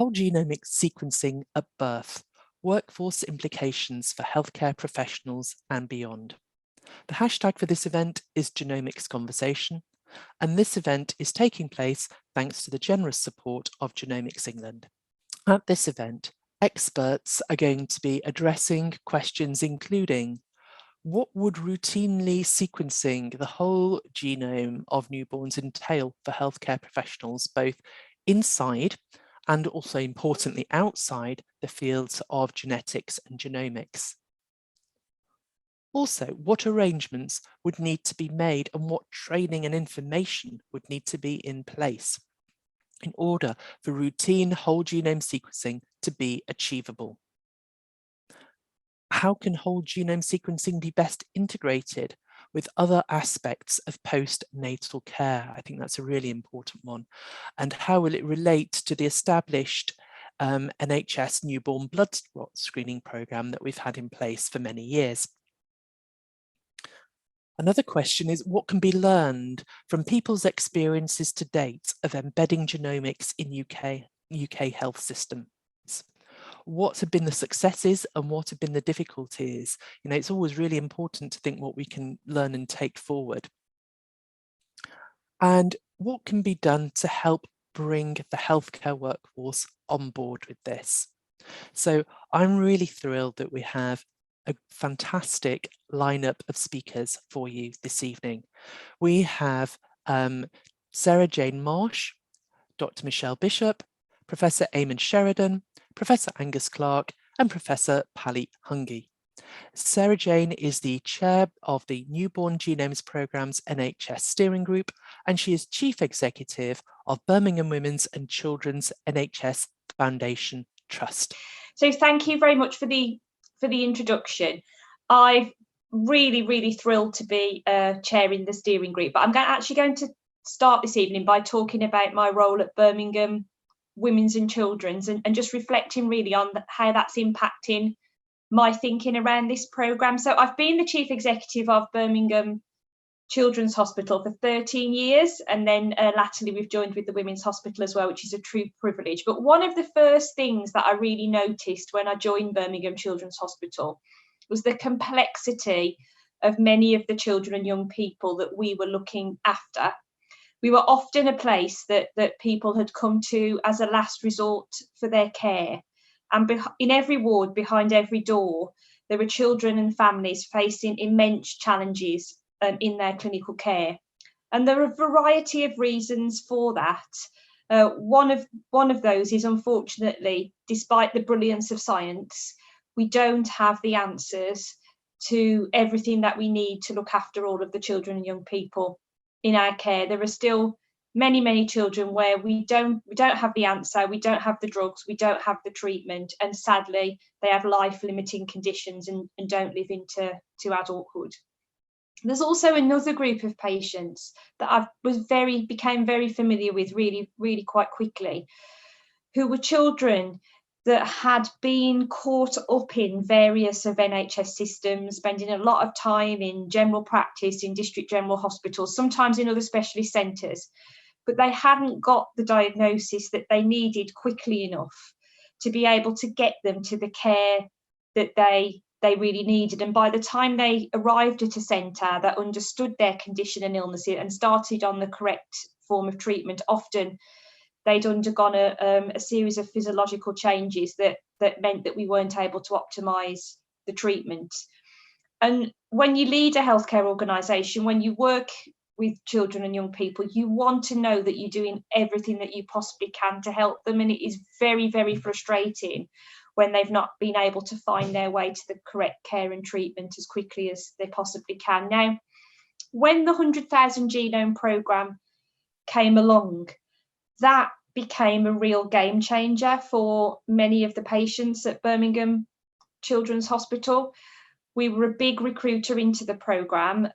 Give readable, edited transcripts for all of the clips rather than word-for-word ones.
Whole genomic sequencing at birth, workforce implications for healthcare professionals and beyond. The hashtag for this event is Genomics Conversation, and this event is taking place thanks to the generous support of Genomics England. At this event, experts are going to be addressing questions including what would routinely sequencing the whole genome of newborns entail for healthcare professionals, both inside and also importantly outside the fields of genetics and genomics? Also, what arrangements would need to be made and what training and information would need to be in place in order for routine whole genome sequencing to be achievable? How can whole genome sequencing be best integrated with other aspects of postnatal care? I think that's a really important one. And how will it relate to the established NHS newborn blood spot screening programme that we've had in place for many years? Another question is what can be learned from people's experiences to date of embedding genomics in UK health systems? What have been the successes and what have been the difficulties? You know, it's always really important to think what we can learn and take forward. And what can be done to help bring the healthcare workforce on board with this? So I'm really thrilled that we have a fantastic lineup of speakers for you this evening. We have Sarah Jane Marsh, Dr. Michelle Bishop, Professor Eamonn Sheridan, Professor Angus Clarke, and Professor Pali Hungin. Sarah Jane is the chair of the Newborn Genomes Programme's NHS Steering Group, and she is Chief Executive of Birmingham Women's and Children's NHS Foundation Trust. So thank you very much for the introduction. I'm really thrilled to be chairing the steering group, but I'm actually going to start this evening by talking about my role at Birmingham Women's and Children's and just reflecting really on how that's impacting my thinking around this programme. So I've been the Chief Executive of Birmingham Children's Hospital for 13 years, and then latterly we've joined with the Women's Hospital as well, which is a true privilege. But one of the first things that I really noticed when I joined Birmingham Children's Hospital was the complexity of many of the children and young people that we were looking after. We were often a place that people had come to as a last resort for their care. And in every ward, behind every door, there were children and families facing immense challenges in their clinical care. And there are a variety of reasons for that. One of those is, unfortunately, despite the brilliance of science, we don't have the answers to everything that we need to look after all of the children and young people in our care. There are still many children where we don't have the answer, we don't have the drugs, we don't have the treatment, and sadly they have life-limiting conditions and don't live into adulthood. There's also another group of patients that I became very familiar with really quite quickly, who were children that had been caught up in various of NHS systems, spending a lot of time in general practice, in district general hospitals, sometimes in other specialist centres, but they hadn't got the diagnosis that they needed quickly enough to be able to get them to the care that they really needed. And by the time they arrived at a centre that understood their condition and illness and started on the correct form of treatment, often they'd undergone a series of physiological changes that meant that we weren't able to optimise the treatment. And when you lead a healthcare organisation, when you work with children and young people, you want to know that you're doing everything that you possibly can to help them. And it is very frustrating when they've not been able to find their way to the correct care and treatment as quickly as they possibly can. Now, when the 100,000 Genome Programme came along, that became a real game changer for many of the patients at Birmingham Children's Hospital. We were a big recruiter into the programme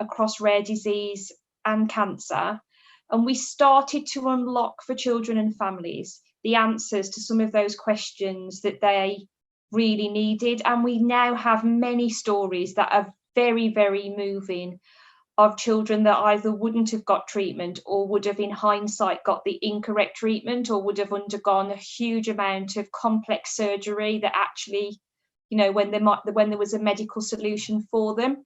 across rare disease and cancer, and we started to unlock for children and families the answers to some of those questions that they really needed. And we now have many stories that are very moving of children that either wouldn't have got treatment or would have in hindsight got the incorrect treatment or would have undergone a huge amount of complex surgery that actually, you know, when there was a medical solution for them.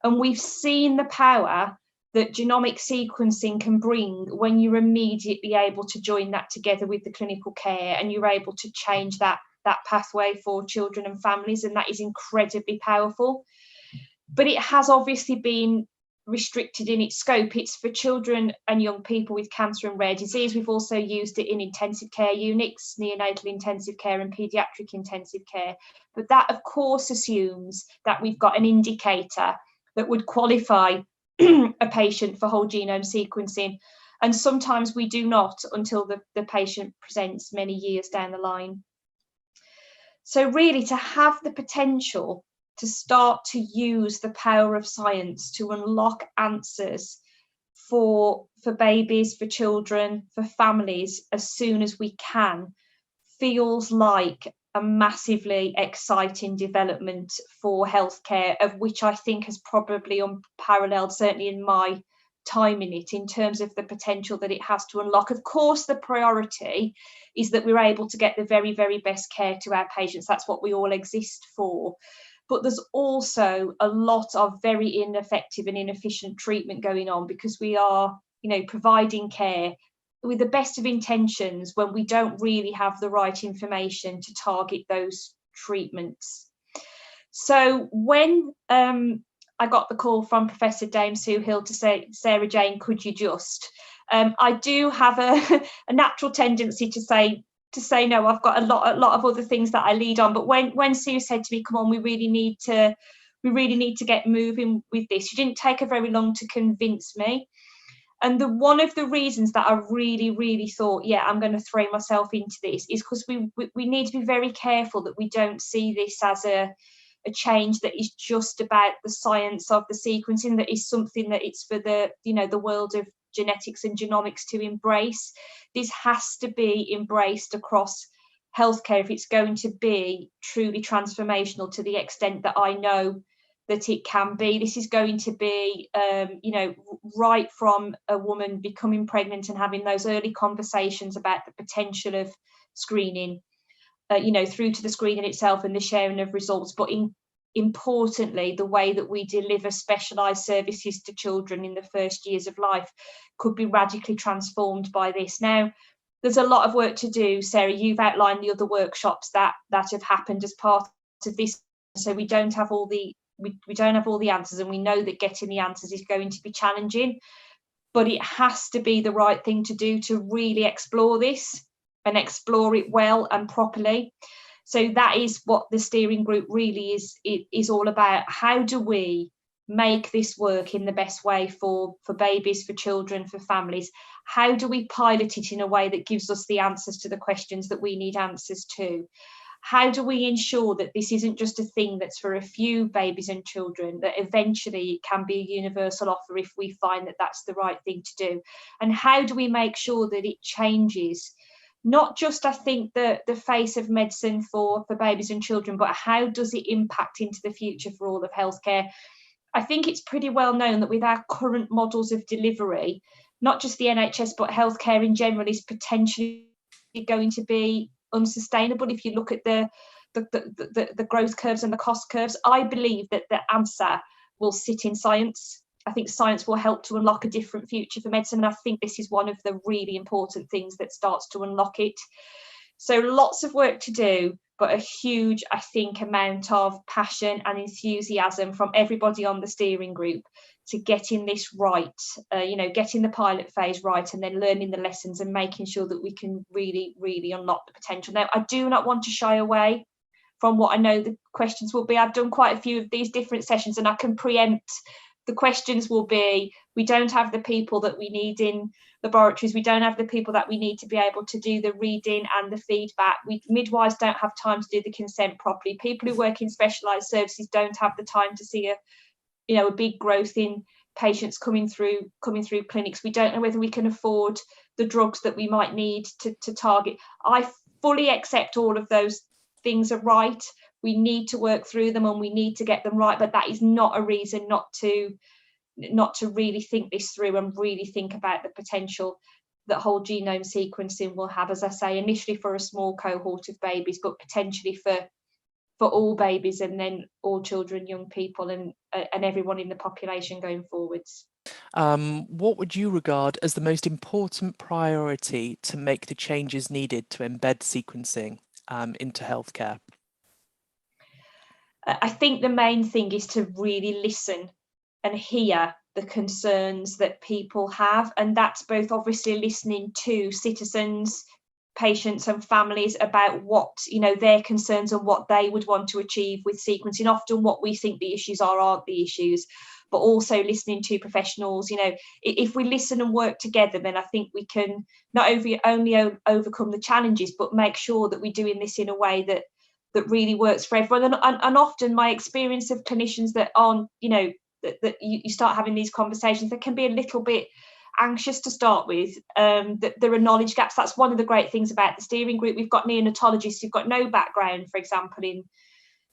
And we've seen the power that genomic sequencing can bring when you're immediately able to join that together with the clinical care and you're able to change that pathway for children and families, and that is incredibly powerful. But it has obviously been restricted in its scope. It's for children and young people with cancer and rare disease. We've also used it in intensive care units, neonatal intensive care and paediatric intensive care. But that, of course, assumes that we've got an indicator that would qualify a patient for whole genome sequencing. And sometimes we do not until the patient presents many years down the line. So really, to have the potential to start to use the power of science to unlock answers for babies, for children, for families as soon as we can, feels like a massively exciting development for healthcare, of which I think has probably unparalleled, certainly in my time in it, in terms of the potential that it has to unlock. Of course, the priority is that we're able to get the very, very best care to our patients. That's what we all exist for. But there's also a lot of very ineffective and inefficient treatment going on because we are, you know, providing care with the best of intentions when we don't really have the right information to target those treatments. So when I got the call from Professor Dame Sue Hill to say, Sarah Jane, could you just? I do have a natural tendency to say no. I've got a lot of other things that I lead on. But when Sue said to me, "Come on, we really need to get moving with this," she didn't take her very long to convince me. And one of the reasons that I really, really thought, yeah, I'm going to throw myself into this, is because we need to be very careful that we don't see this as a change that is just about the science of the sequencing, that is something that it's for the world of genetics and genomics to embrace. This has to be embraced across healthcare if it's going to be truly transformational to the extent that I know that it can be. This is going to be, right from a woman becoming pregnant and having those early conversations about the potential of screening, through to the screening itself and the sharing of results, but importantly, the way that we deliver specialised services to children in the first years of life could be radically transformed by this. Now, there's a lot of work to do. Sarah, you've outlined the other workshops that have happened as part of this, so we don't have all the answers, and we know that getting the answers is going to be challenging, but it has to be the right thing to do to really explore this and explore it well and properly. So that is what the steering group really is all about. How do we make this work in the best way for babies, for children, for families? How do we pilot it in a way that gives us the answers to the questions that we need answers to? How do we ensure that this isn't just a thing that's for a few babies and children, that eventually it can be a universal offer if we find that that's the right thing to do? And how do we make sure that it changes not just, I think, the face of medicine for babies and children, but how does it impact into the future for all of healthcare? I think it's pretty well known that with our current models of delivery, not just the NHS, but healthcare in general is potentially going to be unsustainable. If you look at the growth curves and the cost curves, I believe that the answer will sit in science. I think science will help to unlock a different future for medicine, and I think this is one of the really important things that starts to unlock it. So lots of work to do, but a huge, I think, amount of passion and enthusiasm from everybody on the steering group to getting this right, getting the pilot phase right, and then learning the lessons and making sure that we can really, really unlock the potential. Now, I do not want to shy away from what I know the questions will be. I've done quite a few of these different sessions, and I can preempt the questions will be, we don't have the people that we need in laboratories, we don't have the people that we need to be able to do the reading and the feedback. Midwives don't have time to do the consent properly. People who work in specialised services don't have the time to see a big growth in patients coming through clinics. We don't know whether we can afford the drugs that we might need to target. I fully accept all of those things are right. We need to work through them and we need to get them right, but that is not a reason not to not to really think this through and really think about the potential that whole genome sequencing will have, as I say, initially for a small cohort of babies, but potentially for all babies, and then all children, young people, and everyone in the population going forwards. What would you regard as the most important priority to make the changes needed to embed sequencing into healthcare? I think the main thing is to really listen and hear the concerns that people have, and that's both obviously listening to citizens, patients and families about what, you know, their concerns and what they would want to achieve with sequencing. Often what we think the issues aren't the issues, but also listening to professionals. You know, if we listen and work together, then I think we can not only overcome the challenges, but make sure that we're doing this in a way that really works for everyone. And often my experience of clinicians that aren't, you know, that you start having these conversations, that can be a little bit anxious to start with, that there are knowledge gaps. That's one of the great things about the steering group. We've got neonatologists who've got no background, for example,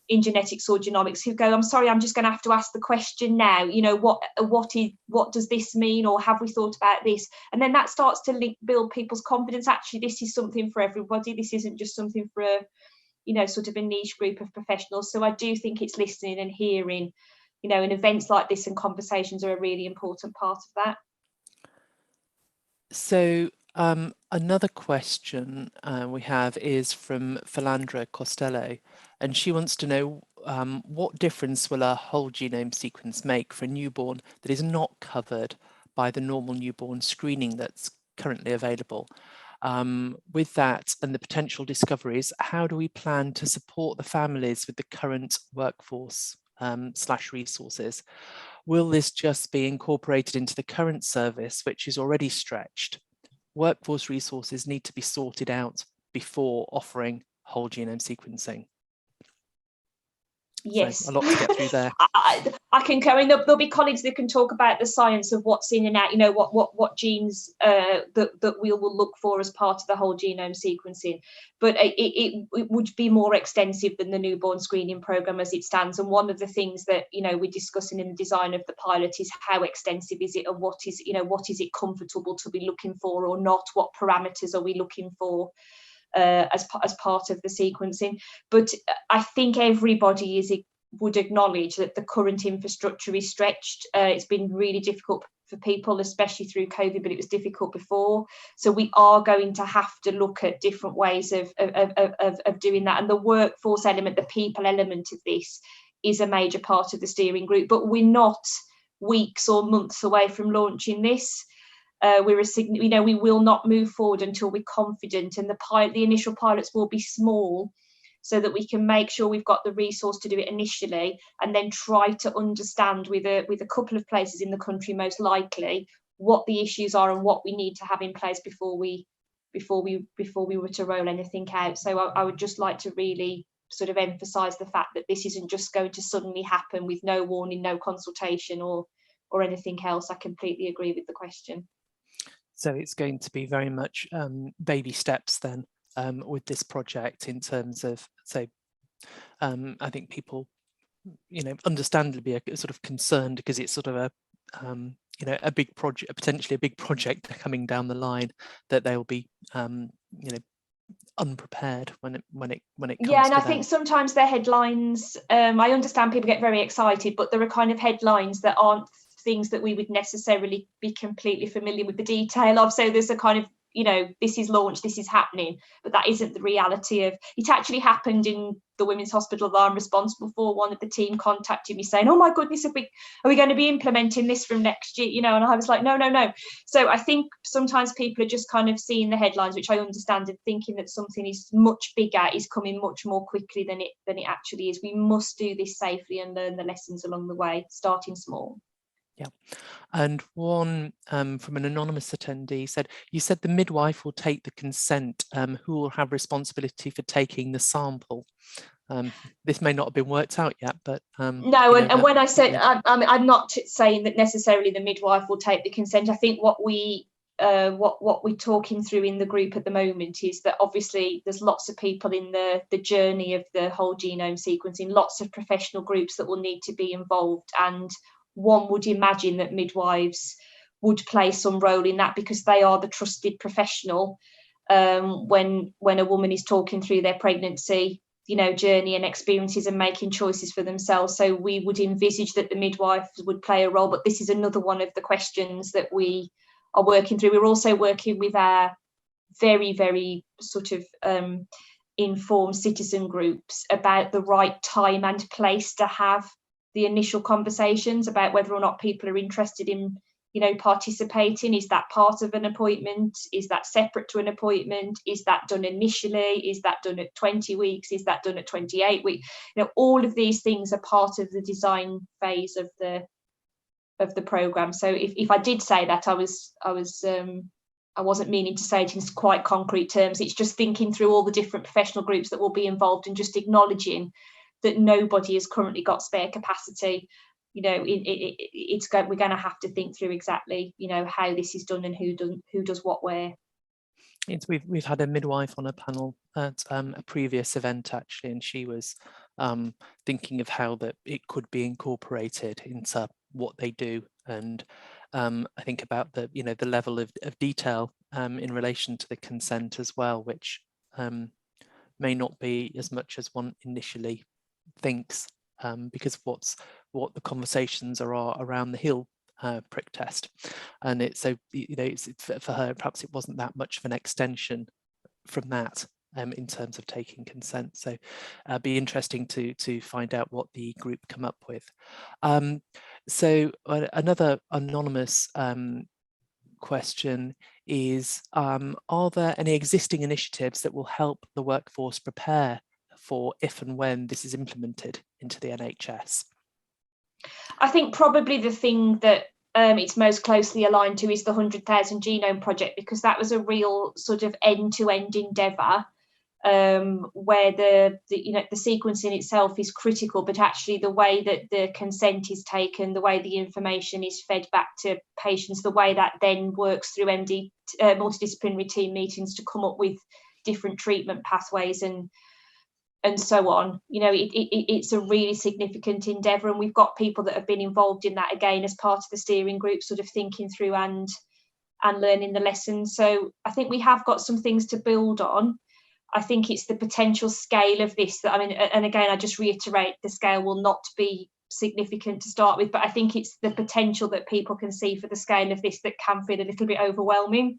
in genetics or genomics, who go, I'm sorry, I'm just going to have to ask the question now, you know, what does this mean, or have we thought about this? And then that starts to build people's confidence. Actually, this is something for everybody. This isn't just something for a, you know, sort of a niche group of professionals. So I do think it's listening and hearing, you know, and events like this and conversations are a really important part of that. So another question we have is from Philandra Costello, and she wants to know what difference will a whole genome sequence make for a newborn that is not covered by the normal newborn screening that's currently available? With that and the potential discoveries, how do we plan to support the families with the current workforce / resources? Will this just be incorporated into the current service, which is already stretched? Workforce resources need to be sorted out before offering whole genome sequencing. Yes, so a lot to get through there. I can go in. There'll be colleagues that can talk about the science of what's in and out. You know, what genes that we will look for as part of the whole genome sequencing. But it would be more extensive than the newborn screening programme as it stands. And one of the things that, you know, we're discussing in the design of the pilot is how extensive is it, and what is it comfortable to be looking for or not? What parameters are we looking for as part of the sequencing? But I think everybody would acknowledge that the current infrastructure is stretched. It's been really difficult for people, especially through COVID, but it was difficult before. So we are going to have to look at different ways of doing that. And the workforce element, the people element of this is a major part of the steering group, but we're not weeks or months away from launching this. We will not move forward until we're confident, and the initial pilots will be small, so that we can make sure we've got the resource to do it initially, and then try to understand with a couple of places in the country, most likely, what the issues are and what we need to have in place before we were to roll anything out. So I would just like to really sort of emphasize the fact that this isn't just going to suddenly happen with no warning, no consultation or anything else. I completely agree with the question. So it's going to be very much baby steps then with this project, in terms of, so I think people, you know, understandably are sort of concerned because it's sort of a a big project, potentially a big project coming down the line, that they'll be unprepared when it comes yeah, and to I think sometimes the headlines, I understand people get very excited, but there are kind of headlines that aren't things that we would necessarily be completely familiar with the detail of. So there's a kind of, this is launched, this is happening, but that isn't the reality of it. Actually happened in the women's hospital that I'm responsible for. One of the team contacted me saying, oh my goodness, are we going to be implementing this from next year? And I was like, no. So I think sometimes people are just kind of seeing the headlines, which I understand, and thinking that something is much bigger, is coming much more quickly than it actually is. We must do this safely and learn the lessons along the way, starting small. Yeah, and one from an anonymous attendee said, you said the midwife will take the consent. Who will have responsibility for taking the sample? This may not have been worked out yet, but no. And when I said, I'm not saying that necessarily the midwife will take the consent. I think what we're talking through in the group at the moment is that obviously there's lots of people in the journey of the whole genome sequencing, lots of professional groups that will need to be involved, and one would imagine that midwives would play some role in that, because they are the trusted professional when a woman is talking through their pregnancy, journey and experiences and making choices for themselves. So we would envisage that the midwife would play a role, but this is another one of the questions that we are working through. We're also working with our very, very sort of informed citizen groups about the right time and place to have the initial conversations about whether or not people are interested in participating. Is that part of an appointment? Is that separate to an appointment? Is that done initially? Is that done at 20 weeks? Is that done at 28 weeks? All of these things are part of the design phase of the programme. So if I did say that, I wasn't meaning to say it in quite concrete terms. It's just thinking through all the different professional groups that will be involved and just acknowledging that nobody has currently got spare capacity. We're going to have to think through exactly, how this is done and who does what where. We've had a midwife on a panel at a previous event actually, and she was thinking of how that it could be incorporated into what they do, and I think about the the level of detail in relation to the consent as well, which may not be as much as one initially thinks, because what the conversations are around the heel prick test, and it's so it's for her perhaps it wasn't that much of an extension from that in terms of taking consent. So be interesting to find out what the group come up with. So another anonymous question is, are there any existing initiatives that will help the workforce prepare for if and when this is implemented into the NHS? I think probably the thing that it's most closely aligned to is the 100,000 Genome Project, because that was a real sort of end-to-end endeavour, where the sequencing itself is critical, but actually the way that the consent is taken, the way the information is fed back to patients, the way that then works through multidisciplinary team meetings to come up with different treatment pathways and so on. It's a really significant endeavour, and we've got people that have been involved in that again as part of the steering group, sort of thinking through and learning the lessons. So I think we have got some things to build on. I think it's the potential scale of this that, and again, I just reiterate, the scale will not be significant to start with, but I think it's the potential that people can see for the scale of this that can feel a little bit overwhelming,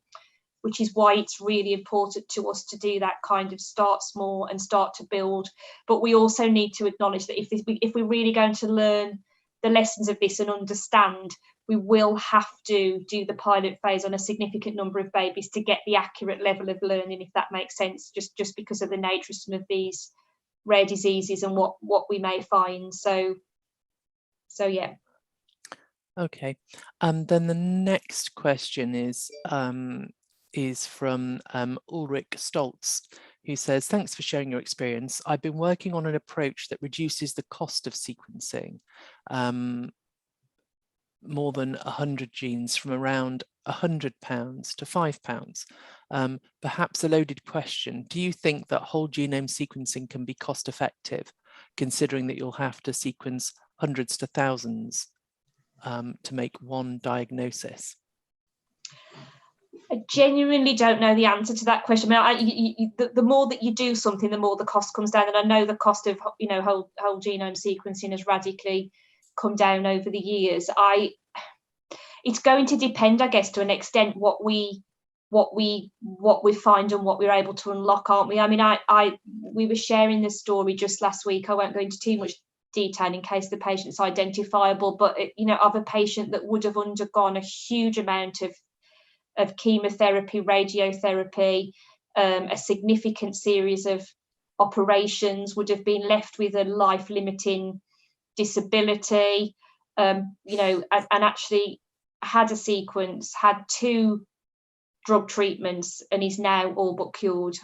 which is why it's really important to us to do that kind of start small and start to build. But we also need to acknowledge that if we're really going to learn the lessons of this and understand, we will have to do the pilot phase on a significant number of babies to get the accurate level of learning, if that makes sense, just because of the nature of some of these rare diseases and what we may find. So yeah. Okay, then the next question is from Ulrich Stoltz, who says, thanks for sharing your experience. I've been working on an approach that reduces the cost of sequencing more than 100 genes from around £100 to £5. Perhaps a loaded question. Do you think that whole genome sequencing can be cost effective, considering that you'll have to sequence hundreds to thousands to make one diagnosis? I genuinely don't know the answer to that question. The more that you do something, the more the cost comes down. And I know the cost of whole genome sequencing has radically come down over the years. It's going to depend, I guess, to an extent what we find and what we're able to unlock, aren't we? We were sharing this story just last week. I won't go into too much detail in case the patient's identifiable, but of a patient that would have undergone a huge amount of chemotherapy, radiotherapy, a significant series of operations, would have been left with a life-limiting disability, and actually had a sequence, had 2 drug treatments, and is now all but cured.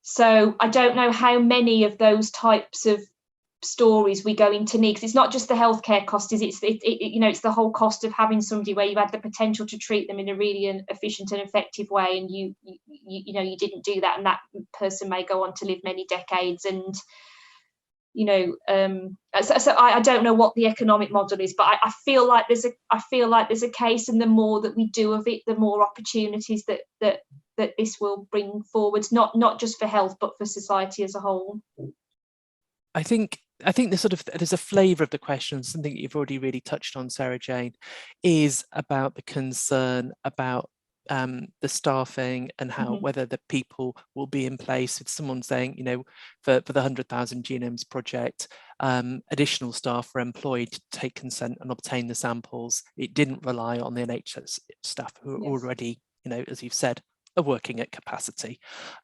So I don't know how many of those types of stories we go into need, because it's not just the healthcare cost, it's the whole cost of having somebody where you had the potential to treat them in a really efficient and effective way, and you didn't do that, and that person may go on to live many decades, and so I don't know what the economic model is, but I feel like there's a case, and the more that we do of it, the more opportunities that this will bring forwards, not just for health, but for society as a whole. I think there's a flavour of the question, something that you've already really touched on, Sarah Jane, is about the concern about the staffing and how whether the people will be in place. With someone saying, for the 100,000 Genomes project, additional staff were employed to take consent and obtain the samples. It didn't rely on the NHS staff who are already, as you've said, are working at capacity.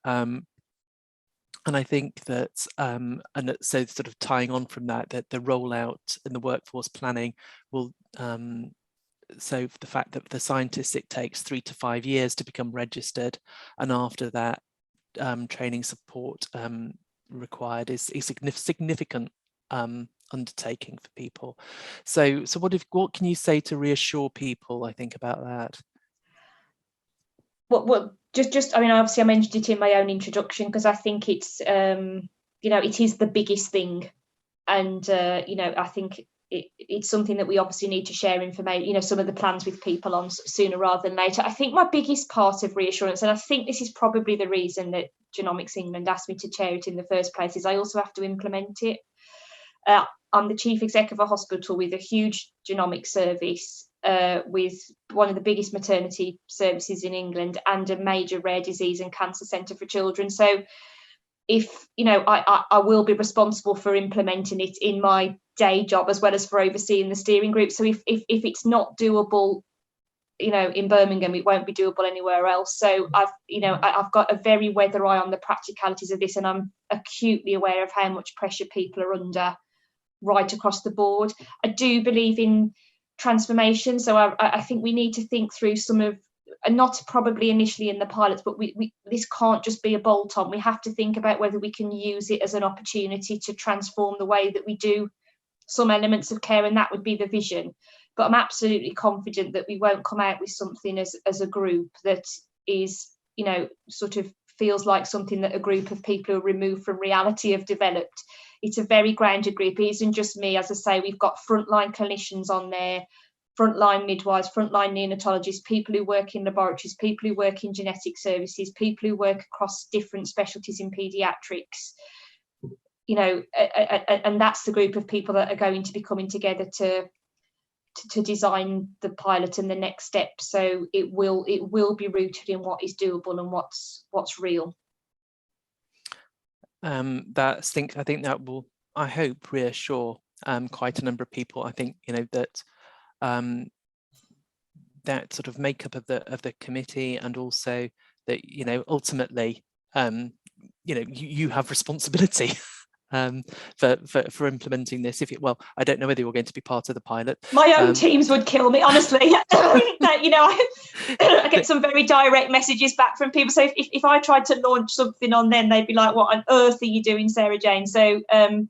And I think that, and so sort of tying on from that the rollout and the workforce planning will, so the fact that the scientists, it takes 3 to 5 years to become registered, and after that, training support required is a significant undertaking for people. So what can you say to reassure people, I think, about that? Well, I mean, obviously I mentioned it in my own introduction, because I think it's, it is the biggest thing. And, I think it's something that we obviously need to share information, some of the plans with people on sooner rather than later. I think my biggest part of reassurance, and I think this is probably the reason that Genomics England asked me to chair it in the first place, is I also have to implement it. I'm the chief exec of a hospital with a huge genomic service, with one of the biggest maternity services in England and a major rare disease and cancer centre for children. So if, I will be responsible for implementing it in my day job as well as for overseeing the steering group. So if it's not doable, in Birmingham, it won't be doable anywhere else. So I've got a very weather eye on the practicalities of this, and I'm acutely aware of how much pressure people are under right across the board. I do believe in transformation, so I think we need to think through some of, and not probably initially in the pilots, but this can't just be a bolt-on. We have to think about whether we can use it as an opportunity to transform the way that we do some elements of care, and that would be the vision. But I'm absolutely confident that we won't come out with something as a group that is, sort of feels like something that a group of people who are removed from reality have developed. It's a very grounded group. It isn't just me. As I say, we've got frontline clinicians on there, frontline midwives, frontline neonatologists, people who work in laboratories, people who work in genetic services, people who work across different specialties in paediatrics, and that's the group of people that are going to be coming together to design the pilot and the next step. So it will be rooted in what is doable and what's real. I think that will, I hope, reassure quite a number of people. I think that that sort of makeup of the committee, and also that ultimately you have responsibility for implementing this. I don't know whether you're going to be part of the pilot. My own teams would kill me, honestly. I get some very direct messages back from people. So if I tried to launch something on them, they'd be like, "What on earth are you doing, Sarah Jane?" So I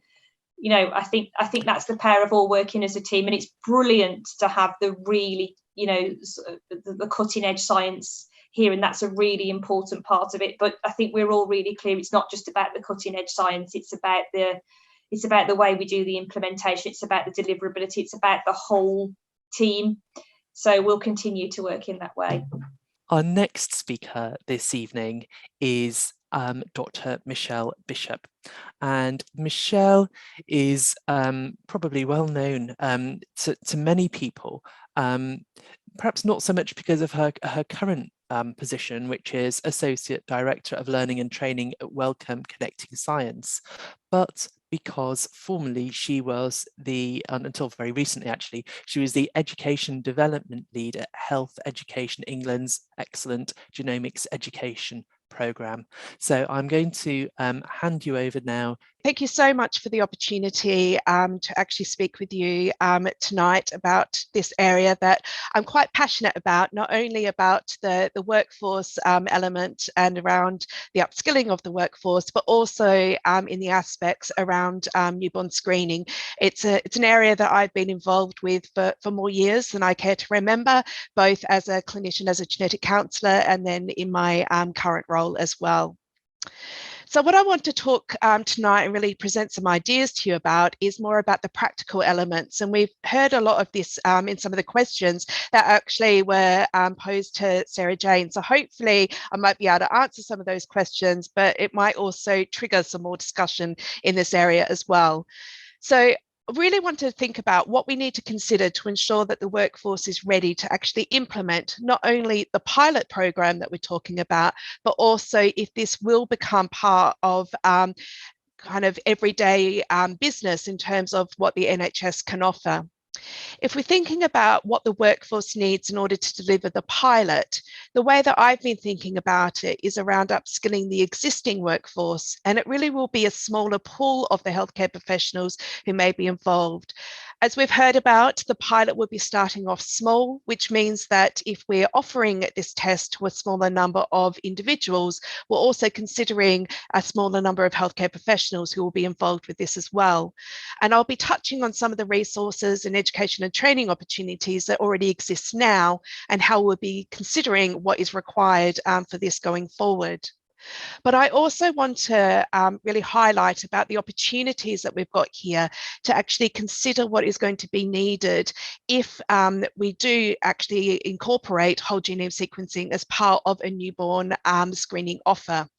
think that's the power of all working as a team, and it's brilliant to have the really the cutting edge science here, and that's a really important part of it. But I think we're all really clear, it's not just about the cutting edge science, it's about the way we do the implementation, it's about the deliverability, it's about the whole team. So we'll continue to work in that way. Our next speaker this evening is Dr. Michelle Bishop, and Michelle is probably well known to many people, perhaps not so much because of her current position, which is Associate Director of Learning and Training at Wellcome Connecting Science, but because formerly she was until very recently actually, she was the Education Development Lead at Health Education England's excellent Genomics Education Programme. So I'm going to hand you over now. Thank you so much for the opportunity to actually speak with you tonight about this area that I'm quite passionate about, not only about the workforce element and around the upskilling of the workforce, but also in the aspects around newborn screening. It's an area that I've been involved with for more years than I care to remember, both as a clinician, as a genetic counsellor, and then in my current role as well. So what I want to talk tonight and really present some ideas to you about is more about the practical elements. And we've heard a lot of this in some of the questions that actually were posed to Sarah Jane. So hopefully I might be able to answer some of those questions, but it might also trigger some more discussion in this area as well. So I really want to think about what we need to consider to ensure that the workforce is ready to actually implement not only the pilot program that we're talking about, but also if this will become part of kind of everyday business in terms of what the NHS can offer. If we're thinking about what the workforce needs in order to deliver the pilot, the way that I've been thinking about it is around upskilling the existing workforce, and it really will be a smaller pool of the healthcare professionals who may be involved. As we've heard about, the pilot will be starting off small, which means that if we're offering this test to a smaller number of individuals, we're also considering a smaller number of healthcare professionals who will be involved with this as well. And I'll be touching on some of the resources and education and training opportunities that already exist now and how we'll be considering what is required for this going forward. But I also want to really highlight about the opportunities that we've got here to actually consider what is going to be needed if we do actually incorporate whole genome sequencing as part of a newborn screening offer.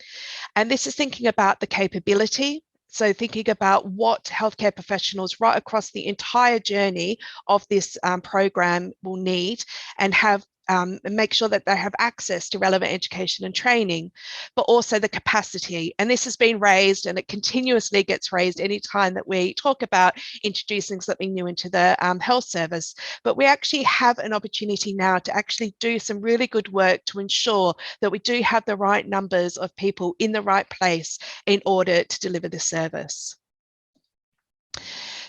And this is thinking about the capability. So thinking about what healthcare professionals right across the entire journey of this program will need and have and make sure that they have access to relevant education and training, but also the capacity. And this has been raised and it continuously gets raised anytime that we talk about introducing something new into the health service. But we actually have an opportunity now to actually do some really good work to ensure that we do have the right numbers of people in the right place in order to deliver the service.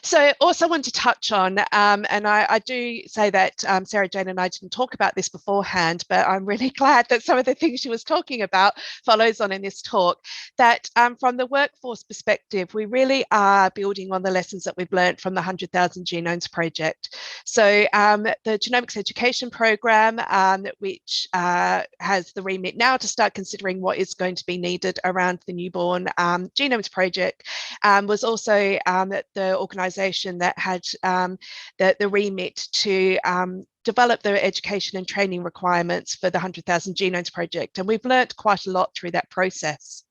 So I also want to touch on, and I do say that Sarah Jane and I didn't talk about this beforehand, but I'm really glad that some of the things she was talking about follows on in this talk, that from the workforce perspective, we really are building on the lessons that we've learned from the 100,000 Genomes project. So the Genomics education program, which has the remit now to start considering what is going to be needed around the Newborn Genomes project, was also the organisation that had the remit to develop the education and training requirements for the 100,000 Genomes project. And we've learnt quite a lot through that process.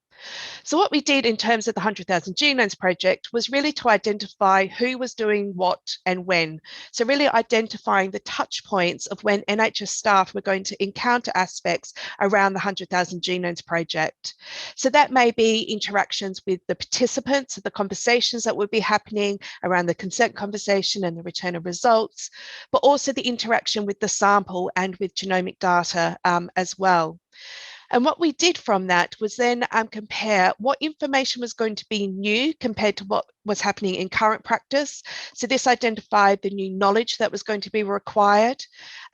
So what we did in terms of the 100,000 Genomes project was really to identify who was doing what and when. So really identifying the touch points of when NHS staff were going to encounter aspects around the 100,000 Genomes project. So that may be interactions with the participants, the conversations that would be happening around the consent conversation and the return of results, but also the interaction with the sample and with genomic data as well. And what we did from that was then compare what information was going to be new compared to what was happening in current practice. So this identified the new knowledge that was going to be required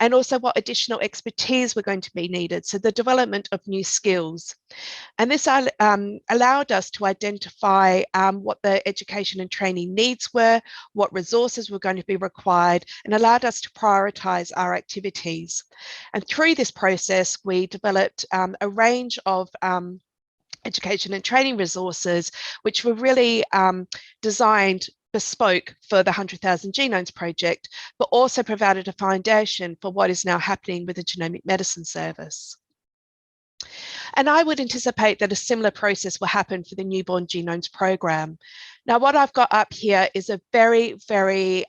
and also what additional expertise were going to be needed. So the development of new skills. And this allowed us to identify what the education and training needs were, what resources were going to be required, and allowed us to prioritise our activities. And through this process, we developed a range of education and training resources, which were really designed bespoke for the 100,000 Genomes project, but also provided a foundation for what is now happening with the genomic medicine service. And I would anticipate that a similar process will happen for the Newborn Genomes Programme. Now, what I've got up here is a very, very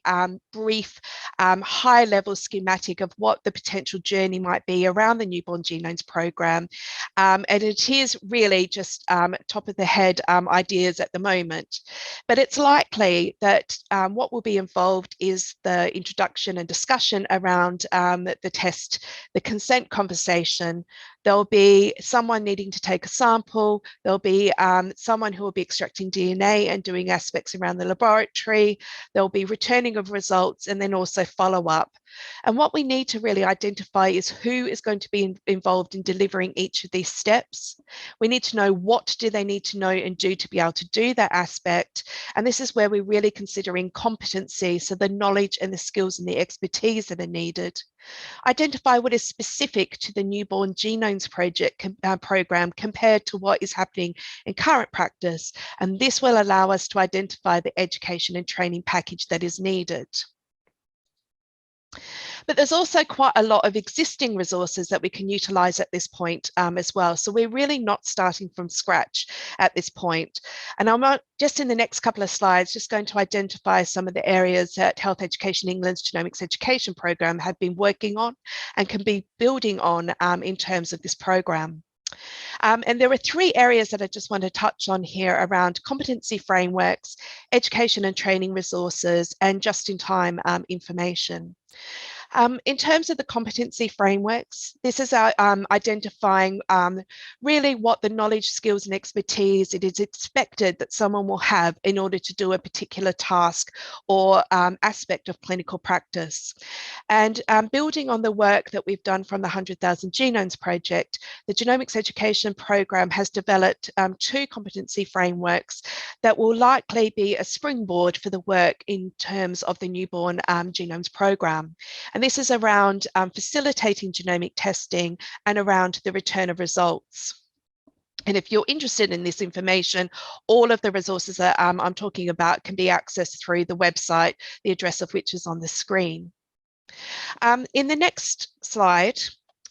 brief, high-level schematic of what the potential journey might be around the Newborn Genomes Programme. And it is really just top of the head ideas at the moment. But it's likely that what will be involved is the introduction and discussion around the test, the consent conversation. There'll be someone needing to take a sample. There'll be someone who will be extracting DNA and doing aspects around the laboratory. There'll be returning of results and then also follow-up. And what we need to really identify is who is going to be involved in delivering each of these steps. We need to know what do they need to know and do to be able to do that aspect. And this is where we're really considering competency, so the knowledge and the skills and the expertise that are needed. Identify what is specific to the Newborn Genomes Programme compared to what is happening in current practice. And this will allow us to identify the education and training package that is needed. But there's also quite a lot of existing resources that we can utilise at this point as well. So we're really not starting from scratch at this point. And I'm just in the next couple of slides, just going to identify some of the areas that Health Education England's Genomics Education Programme have been working on and can be building on in terms of this programme. And there are three areas that I just want to touch on here around competency frameworks, education and training resources, and just-in-time information. In terms of the competency frameworks, this is identifying really what the knowledge, skills and expertise it is expected that someone will have in order to do a particular task or aspect of clinical practice. And building on the work that we've done from the 100,000 Genomes Project, the Genomics Education Programme has developed two competency frameworks that will likely be a springboard for the work in terms of the Newborn Genomes Programme. And this is around facilitating genomic testing and around the return of results. And if you're interested in this information, all of the resources that I'm talking about can be accessed through the website, the address of which is on the screen. In the next slide,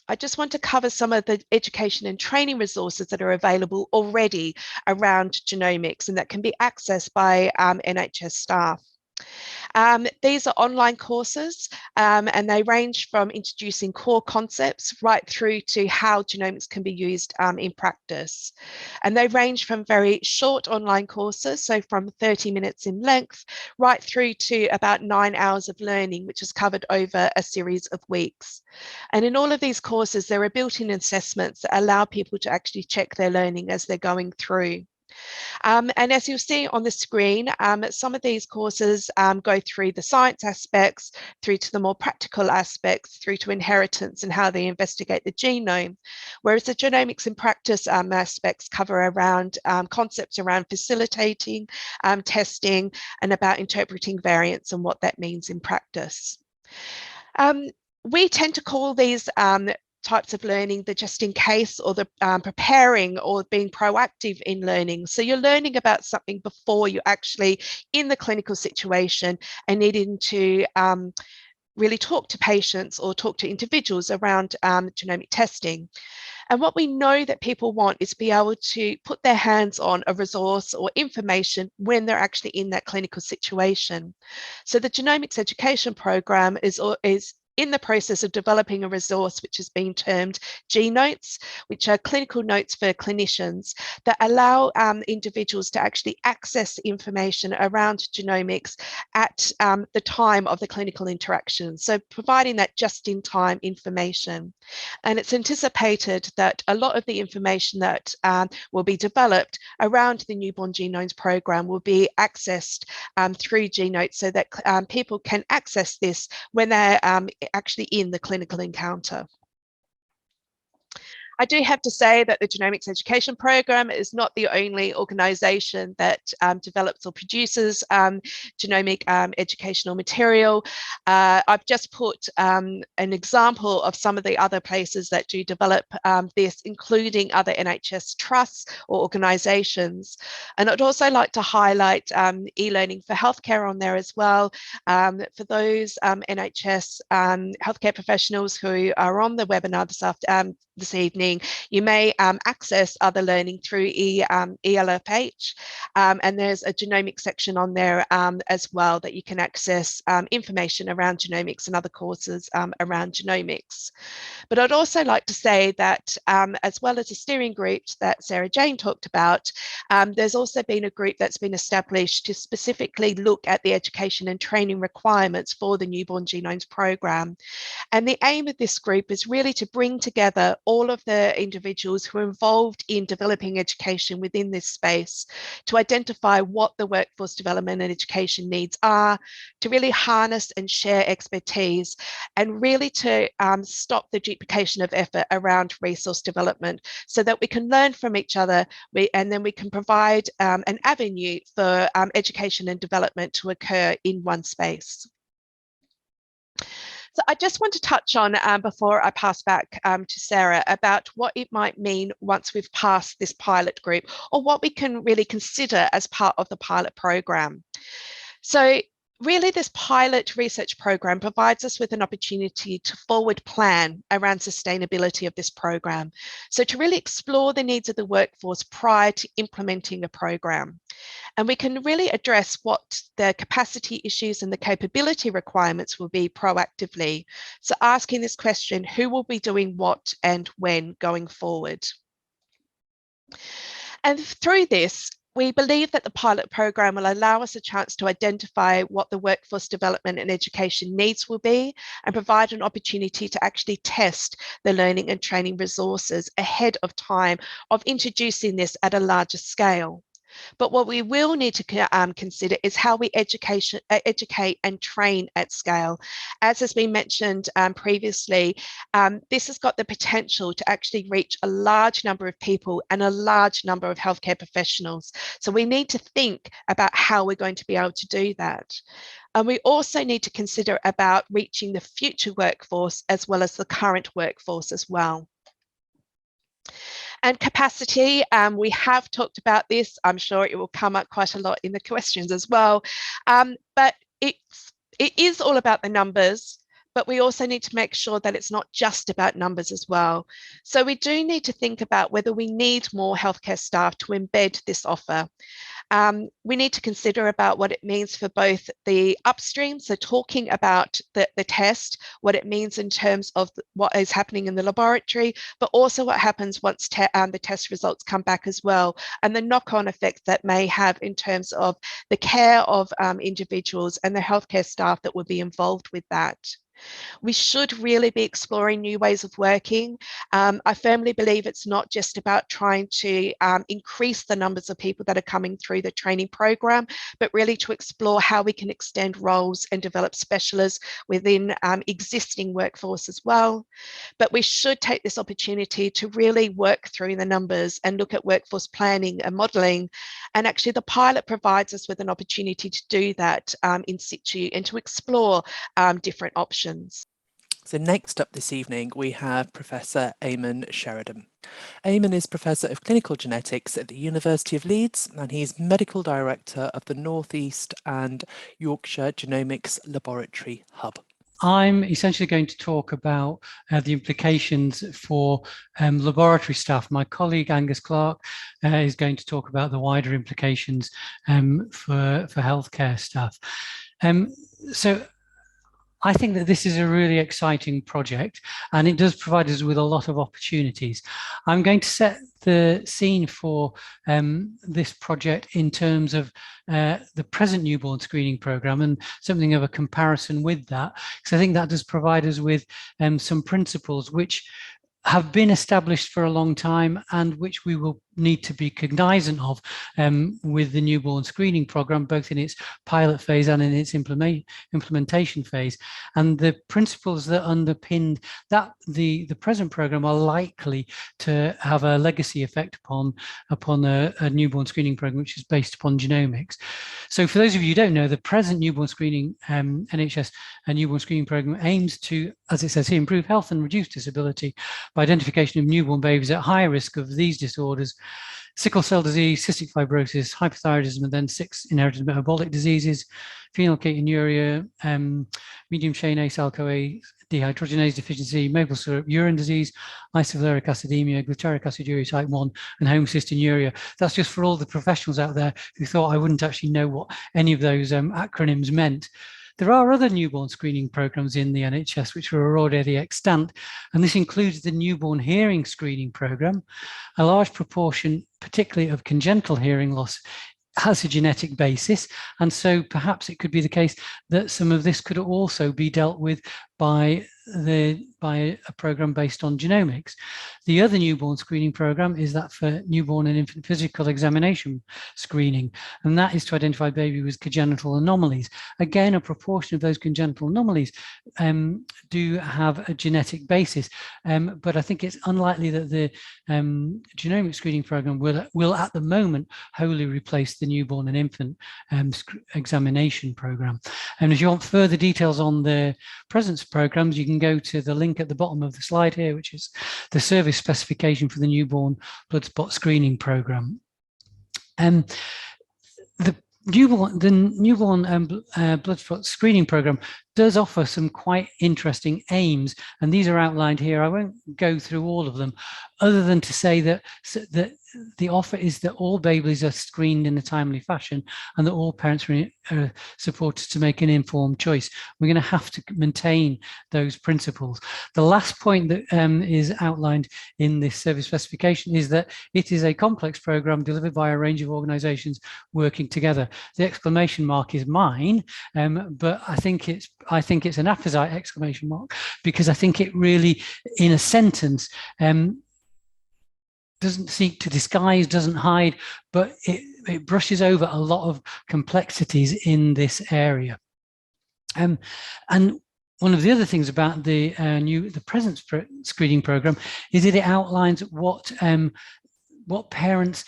I just want to cover some of the education and training resources that are available already around genomics and that can be accessed by NHS staff. These are online courses and they range from introducing core concepts right through to how genomics can be used in practice. And they range from very short online courses, so from 30 minutes in length, right through to about 9 hours of learning, which is covered over a series of weeks. And in all of these courses, there are built-in assessments that allow people to actually check their learning as they're going through. And as you'll see on the screen, some of these courses go through the science aspects, through to the more practical aspects, through to inheritance and how they investigate the genome, whereas the genomics in practice aspects cover around concepts around facilitating, testing, and about interpreting variants and what that means in practice. We tend to call these types of learning the just in case or the preparing or being proactive in learning. So you're learning about something before you're actually in the clinical situation and needing to really talk to patients or talk to individuals around genomic testing. And what we know that people want is be able to put their hands on a resource or information when they're actually in that clinical situation. So the Genomics Education Programme is in the process of developing a resource which has been termed G-Notes, which are clinical notes for clinicians that allow individuals to actually access information around genomics at the time of the clinical interaction. So providing that just-in-time information. And it's anticipated that a lot of the information that will be developed around the Newborn Genomes Programme will be accessed through G-Notes so that people can access this when they're actually in the clinical encounter. I do have to say that the Genomics Education Programme is not the only organisation that develops or produces genomic educational material. I've just put an example of some of the other places that do develop this, including other NHS trusts or organisations. And I'd also like to highlight e-learning for healthcare on there as well. For those NHS healthcare professionals who are on the webinar this evening, you may access other learning through ELFH, and there's a genomics section on there as well that you can access information around genomics and other courses around genomics. But I'd also like to say that as well as a steering group that Sarah Jane talked about, there's also been a group that's been established to specifically look at the education and training requirements for the Newborn Genomes Programme. And the aim of this group is really to bring together all of the individuals who are involved in developing education within this space to identify what the workforce development and education needs are, to really harness and share expertise, and really to stop the duplication of effort around resource development so that we can learn from each other and then we can provide an avenue for education and development to occur in one space. So I just want to touch on, before I pass back to Sarah, about what it might mean once we've passed this pilot group, or what we can really consider as part of the pilot program. So really, this pilot research program provides us with an opportunity to forward plan around sustainability of this program. So to really explore the needs of the workforce prior to implementing a program. And we can really address what the capacity issues and the capability requirements will be proactively. So asking this question, who will be doing what and when going forward? And through this, we believe that the pilot program will allow us a chance to identify what the workforce development and education needs will be, and provide an opportunity to actually test the learning and training resources ahead of time of introducing this at a larger scale. But what we will need to consider is how we educate and train at scale. As has been mentioned previously, this has got the potential to actually reach a large number of people and a large number of healthcare professionals. So we need to think about how we're going to be able to do that. And we also need to consider about reaching the future workforce as well as the current workforce as well. And capacity, we have talked about this. I'm sure it will come up quite a lot in the questions as well. But it is all about the numbers, but we also need to make sure that it's not just about numbers as well. So we do need to think about whether we need more healthcare staff to embed this offer. We need to consider about what it means for both the upstream, so talking about the test, what it means in terms of what is happening in the laboratory, but also what happens once the test results come back as well, and the knock-on effects that may have in terms of the care of individuals and the healthcare staff that will be involved with that. We should really be exploring new ways of working. I firmly believe it's not just about trying to increase the numbers of people that are coming through the training program, but really to explore how we can extend roles and develop specialists within existing workforce as well. But we should take this opportunity to really work through the numbers and look at workforce planning and modelling. And actually the pilot provides us with an opportunity to do that in situ and to explore different options. So next up this evening, we have Professor Eamonn Sheridan. Eamonn is Professor of Clinical Genetics at the University of Leeds, and he's Medical Director of the North East and Yorkshire Genomics Laboratory Hub. I'm essentially going to talk about the implications for laboratory staff. My colleague Angus Clarke is going to talk about the wider implications for healthcare staff. So I think that this is a really exciting project, and it does provide us with a lot of opportunities. I'm going to set the scene for this project in terms of the present newborn screening programme and something of a comparison with that, because I think that does provide us with some principles which have been established for a long time and which we will need to be cognizant of with the newborn screening programme, both in its pilot phase and in its implementation phase. And the principles that underpin that the present programme are likely to have a legacy effect upon a newborn screening programme which is based upon genomics. So for those of you who don't know, the present newborn screening NHS newborn screening programme aims to, as it says here, improve health and reduce disability by identification of newborn babies at high risk of these disorders: sickle cell disease, cystic fibrosis, hypothyroidism, and then 6 inherited metabolic diseases, phenylketonuria, medium chain acyl-CoA dehydrogenase deficiency, maple syrup urine disease, isovaleric acidemia, glutaric aciduria type 1, and homocystinuria. That's just for all the professionals out there who thought I wouldn't actually know what any of those acronyms meant. There are other newborn screening programmes in the NHS which are already extant, and this includes the newborn hearing screening programme. A large proportion, particularly of congenital hearing loss, has a genetic basis, and so perhaps it could be the case that some of this could also be dealt with by the by a program based on genomics. The other newborn screening program is that for newborn and infant physical examination screening, and that is to identify baby with congenital anomalies. Again, a proportion of those congenital anomalies do have a genetic basis, but I think it's unlikely that the genomic screening program will at the moment wholly replace the newborn and infant examination program. And if you want further details on the presence programs, you can go to the link at the bottom of the slide here, which is the service specification for the newborn blood spot screening program. The newborn blood spot screening program does offer some quite interesting aims, and these are outlined here. I won't go through all of them, other than to say that the offer is that all babies are screened in a timely fashion and that all parents are supported to make an informed choice. We're going to have to maintain those principles. The last point that is outlined in this service specification is that it is a complex program delivered by a range of organisations working together. The exclamation mark is mine, but I think it's an apposite exclamation mark, because I think it really, in a sentence, doesn't seek to disguise, doesn't hide, but it brushes over a lot of complexities in this area. And one of the other things about the presence screening program is that it outlines what parents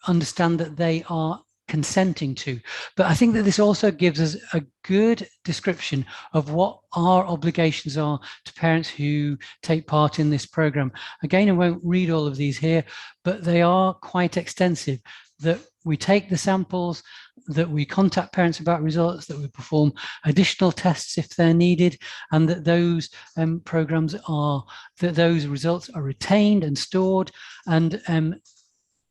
understand that they are consenting to. But I think that this also gives us a good description of what our obligations are to parents who take part in this program. Again, I won't read all of these here, but they are quite extensive. That we take the samples, that we contact parents about results, that we perform additional tests if they're needed, and that those those results are retained and stored and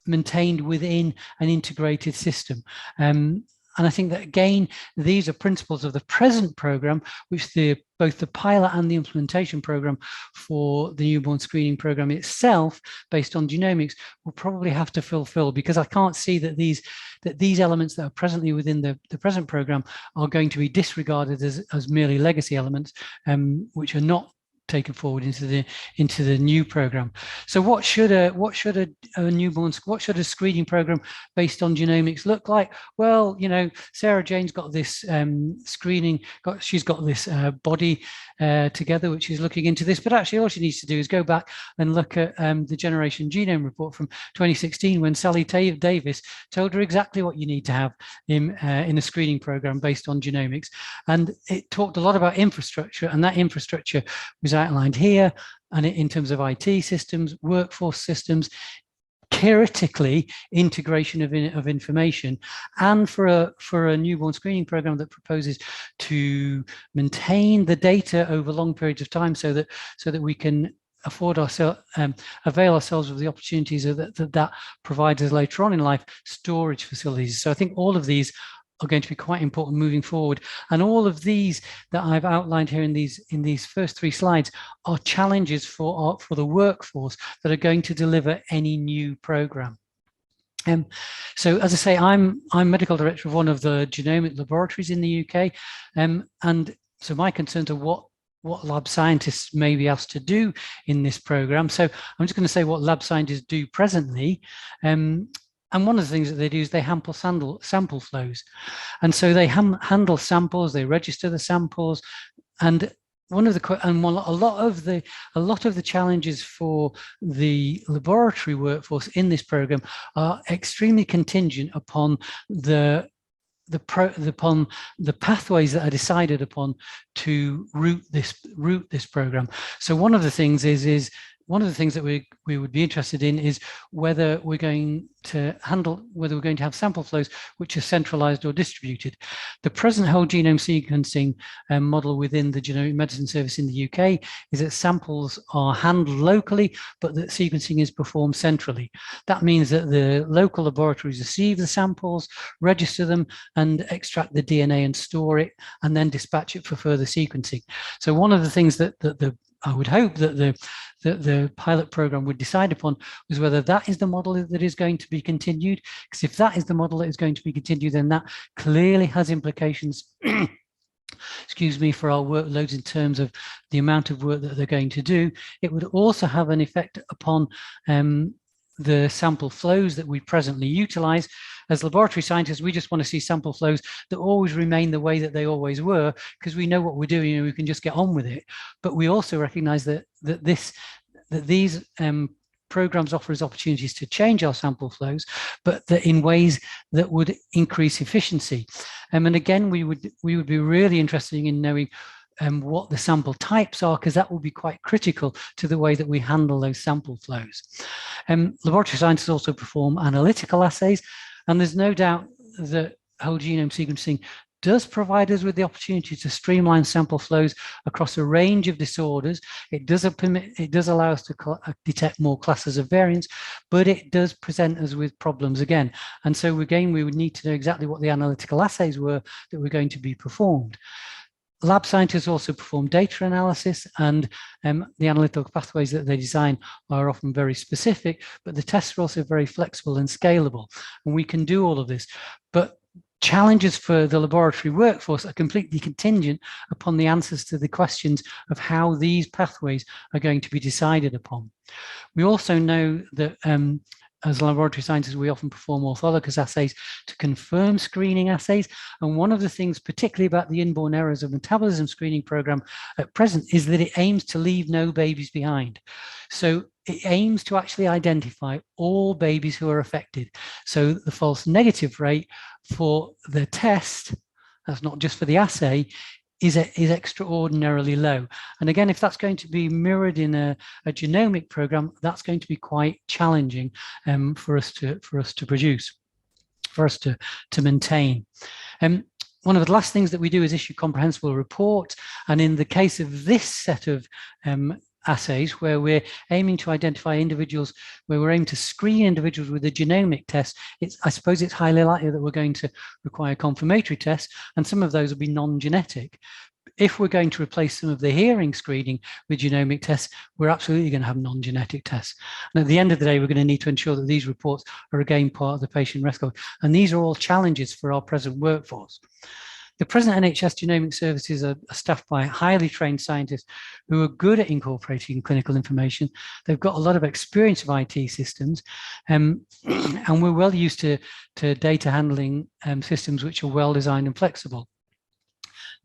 maintained within an integrated system. And I think that, again, these are principles of the present program, which both the pilot and the implementation program for the newborn screening program itself, based on genomics, will probably have to fulfill, because I can't see that these elements that are presently within the present program are going to be disregarded as merely legacy elements, which are not taken forward into the new program. So what should a screening program based on genomics look like? Well, Sarah Jane's got this screening, she's got this body together, which is looking into this, but actually all she needs to do is go back and look at the Generation Genome report from 2016, when Sally Davis told her exactly what you need to have in a screening program based on genomics. And it talked a lot about infrastructure, and that infrastructure was outlined here, and in terms of IT systems, workforce systems, critically integration of information, and for a newborn screening program that proposes to maintain the data over long periods of time, so that we can avail ourselves of the opportunities that provides us later on in life, storage facilities. So I think all of these are going to be quite important moving forward. And all of these that I've outlined here in these first three slides are challenges for the workforce that are going to deliver any new program. So as I say, I'm medical director of one of the genomic laboratories in the UK, and so my concerns are what lab scientists may be asked to do in this program. So I'm just going to say what lab scientists do presently. And one of the things that they do is they handle sample flows. And so they handle samples, they register the samples, and a lot of the challenges for the laboratory workforce in this program are extremely contingent upon the pathways that are decided upon to route this program. So one of the things that we would be interested in is whether we're going to have sample flows which are centralized or distributed. The present whole genome sequencing model within the genomic medicine service in the UK is that samples are handled locally, but that sequencing is performed centrally. That means that the local laboratories receive the samples, register them, and extract the DNA and store it, and then dispatch it for further sequencing. So one of the things that I would hope that the pilot program would decide upon was whether that is the model that is going to be continued. Because if that is the model that is going to be continued, then that clearly has implications for our workloads in terms of the amount of work that they're going to do. It would also have an effect upon the sample flows that we presently utilize. As laboratory scientists, we just want to see sample flows that always remain the way that they always were, because we know what we're doing and we can just get on with it. But we also recognize that these programs offer us opportunities to change our sample flows, but that in ways that would increase efficiency. And again, we would be really interested in knowing what the sample types are, because that will be quite critical to the way that we handle those sample flows. Laboratory scientists also perform analytical assays, and there's no doubt that whole genome sequencing does provide us with the opportunity to streamline sample flows across a range of disorders. It does allow us to detect more classes of variants, but it does present us with problems again. And so again, we would need to know exactly what the analytical assays were that were going to be performed. Lab scientists also perform data analysis, and the analytical pathways that they design are often very specific, but the tests are also very flexible and scalable, and we can do all of this. But challenges for the laboratory workforce are completely contingent upon the answers to the questions of how these pathways are going to be decided upon. We also know that as laboratory scientists, we often perform orthologous assays to confirm screening assays. And one of the things, particularly about the inborn errors of metabolism screening program at present, is that it aims to leave no babies behind. So it aims to actually identify all babies who are affected. So the false negative rate for the test, that's not just for the assay, is extraordinarily low. And again, if that's going to be mirrored in a genomic program, that's going to be quite challenging for us to produce, for us to maintain. One of the last things that we do is issue comprehensible reports. And in the case of this set of assays, where we're aiming to identify individuals, where we're aiming to screen individuals with a genomic test, I suppose it's highly likely that we're going to require confirmatory tests, and some of those will be non-genetic. If we're going to replace some of the hearing screening with genomic tests, we're absolutely going to have non-genetic tests. And at the end of the day, we're going to need to ensure that these reports are again part of the patient record. And these are all challenges for our present workforce. The present NHS genomic services are staffed by highly trained scientists who are good at incorporating clinical information. They've got a lot of experience of IT systems, and we're well used to data handling systems which are well designed and flexible.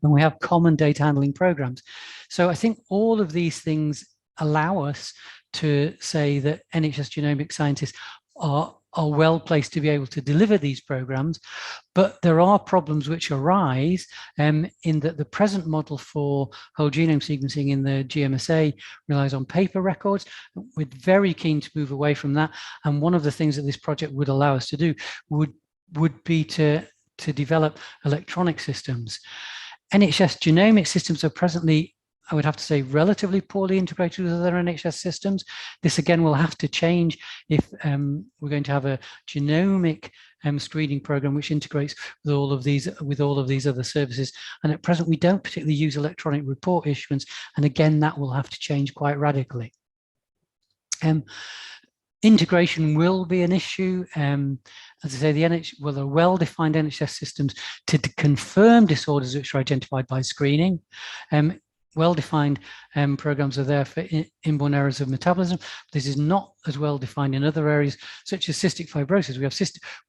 And we have common data handling programs. So I think all of these things allow us to say that NHS genomic scientists are well placed to be able to deliver these programs, but there are problems which arise in that the present model for whole genome sequencing in the GMSA relies on paper records. We're very keen to move away from that, and one of the things that this project would allow us to do would be to develop electronic systems. NHS genomic systems are presently, I would have to say, relatively poorly integrated with other NHS systems. This again will have to change if we're going to have a genomic screening program which integrates with all of these other services. And at present, we don't particularly use electronic report issuance, and again, that will have to change quite radically. Integration will be an issue. As I say, there are well-defined NHS systems to confirm disorders which are identified by screening. Well-defined programs are there for inborn errors of metabolism. This is not as well-defined in other areas, such as cystic fibrosis. We've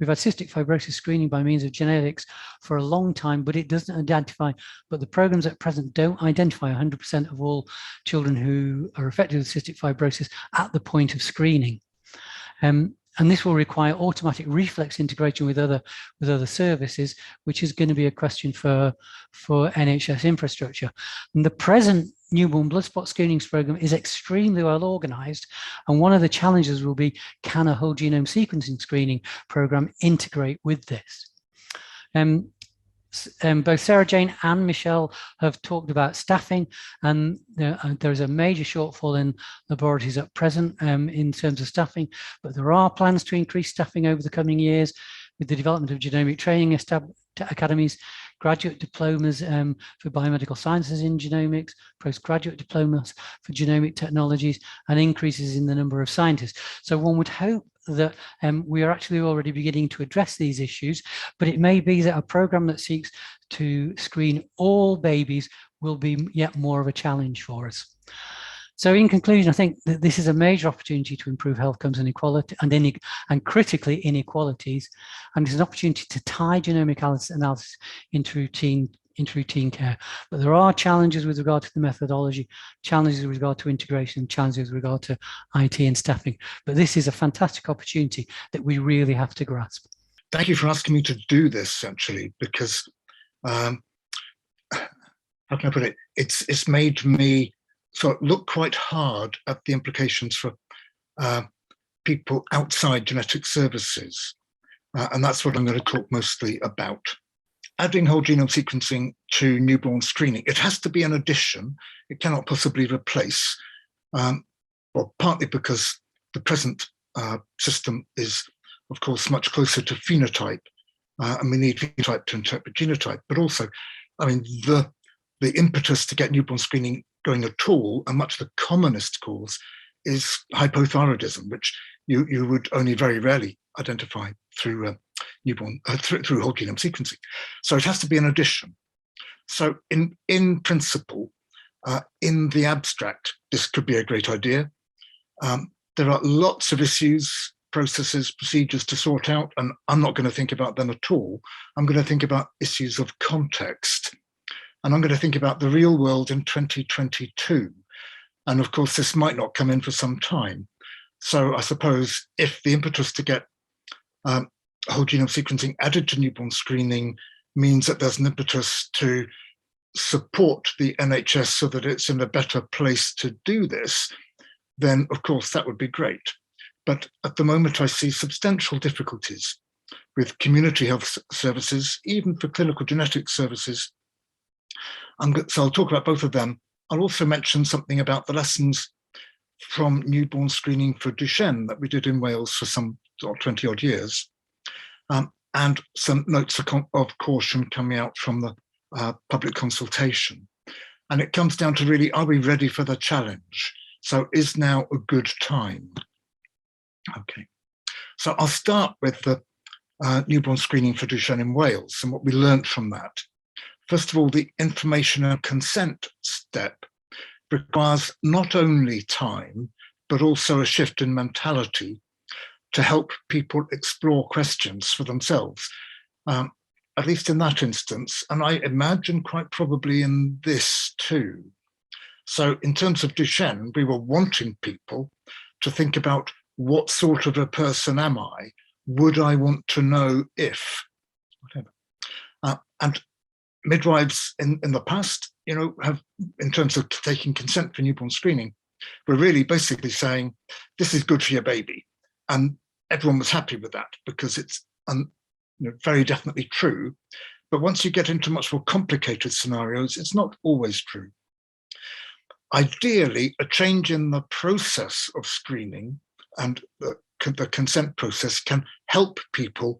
had cystic fibrosis screening by means of genetics for a long time, but it doesn't identify, but the programs at present don't identify 100% of all children who are affected with cystic fibrosis at the point of screening. And this will require automatic reflex integration with other services, which is going to be a question for NHS infrastructure. And the present newborn blood spot screening program is extremely well organized. And one of the challenges will be, can a whole genome sequencing screening program integrate with this? Both Sarah Jane and Michelle have talked about staffing, and there is a major shortfall in laboratories at present in terms of staffing, but there are plans to increase staffing over the coming years with the development of genomic training academies, graduate diplomas for biomedical sciences in genomics, postgraduate diplomas for genomic technologies, and increases in the number of scientists. So one would hope that we are actually already beginning to address these issues, but it may be that a program that seeks to screen all babies will be yet more of a challenge for us. So in conclusion, I think that this is a major opportunity to improve health outcomes and equality and critically inequalities, and it's an opportunity to tie genomic analysis into routine care. But there are challenges with regard to the methodology, challenges with regard to integration, challenges with regard to IT and staffing. But this is a fantastic opportunity that we really have to grasp. Thank you for asking me to do this, actually, because how can I put it? It's made me sort of look quite hard at the implications for people outside genetic services. And that's what I'm going to talk mostly about. Adding whole genome sequencing to newborn screening, it has to be an addition. It cannot possibly replace, well, partly because the present system is, of course, much closer to phenotype, and we need phenotype to interpret genotype. But also, I mean, the impetus to get newborn screening going at all, and much the commonest cause, is hypothyroidism, which you would only very rarely identify through through whole genome sequencing. So it has to be an addition. So in principle, in the abstract, this could be a great idea. There are lots of issues, processes, procedures to sort out, and I'm not going to think about them at all. I'm going to think about issues of context, and I'm going to think about the real world in 2022. And of course, this might not come in for some time. So I suppose if the impetus to get whole genome sequencing added to newborn screening means that there's an impetus to support the NHS so that it's in a better place to do this, then of course that would be great. But at the moment I see substantial difficulties with community health services, even for clinical genetics services. So I'll talk about both of them. I'll also mention something about the lessons from newborn screening for Duchenne that we did in Wales for some 20 odd years. And some notes of caution coming out from the public consultation. And it comes down to really, are we ready for the challenge? So is now a good time? Okay, so I'll start with the newborn screening for Duchenne in Wales and what we learned from that. First of all, the information and consent step requires not only time, but also a shift in mentality to help people explore questions for themselves, at least in that instance, and I imagine quite probably in this too. So in terms of Duchenne, we were wanting people to think about what sort of a person am I? Would I want to know if, whatever. And midwives in the past, have, in terms of taking consent for newborn screening, were really basically saying, this is good for your baby. And everyone was happy with that because it's very definitely true. But once you get into much more complicated scenarios, it's not always true. Ideally, a change in the process of screening and the consent process can help people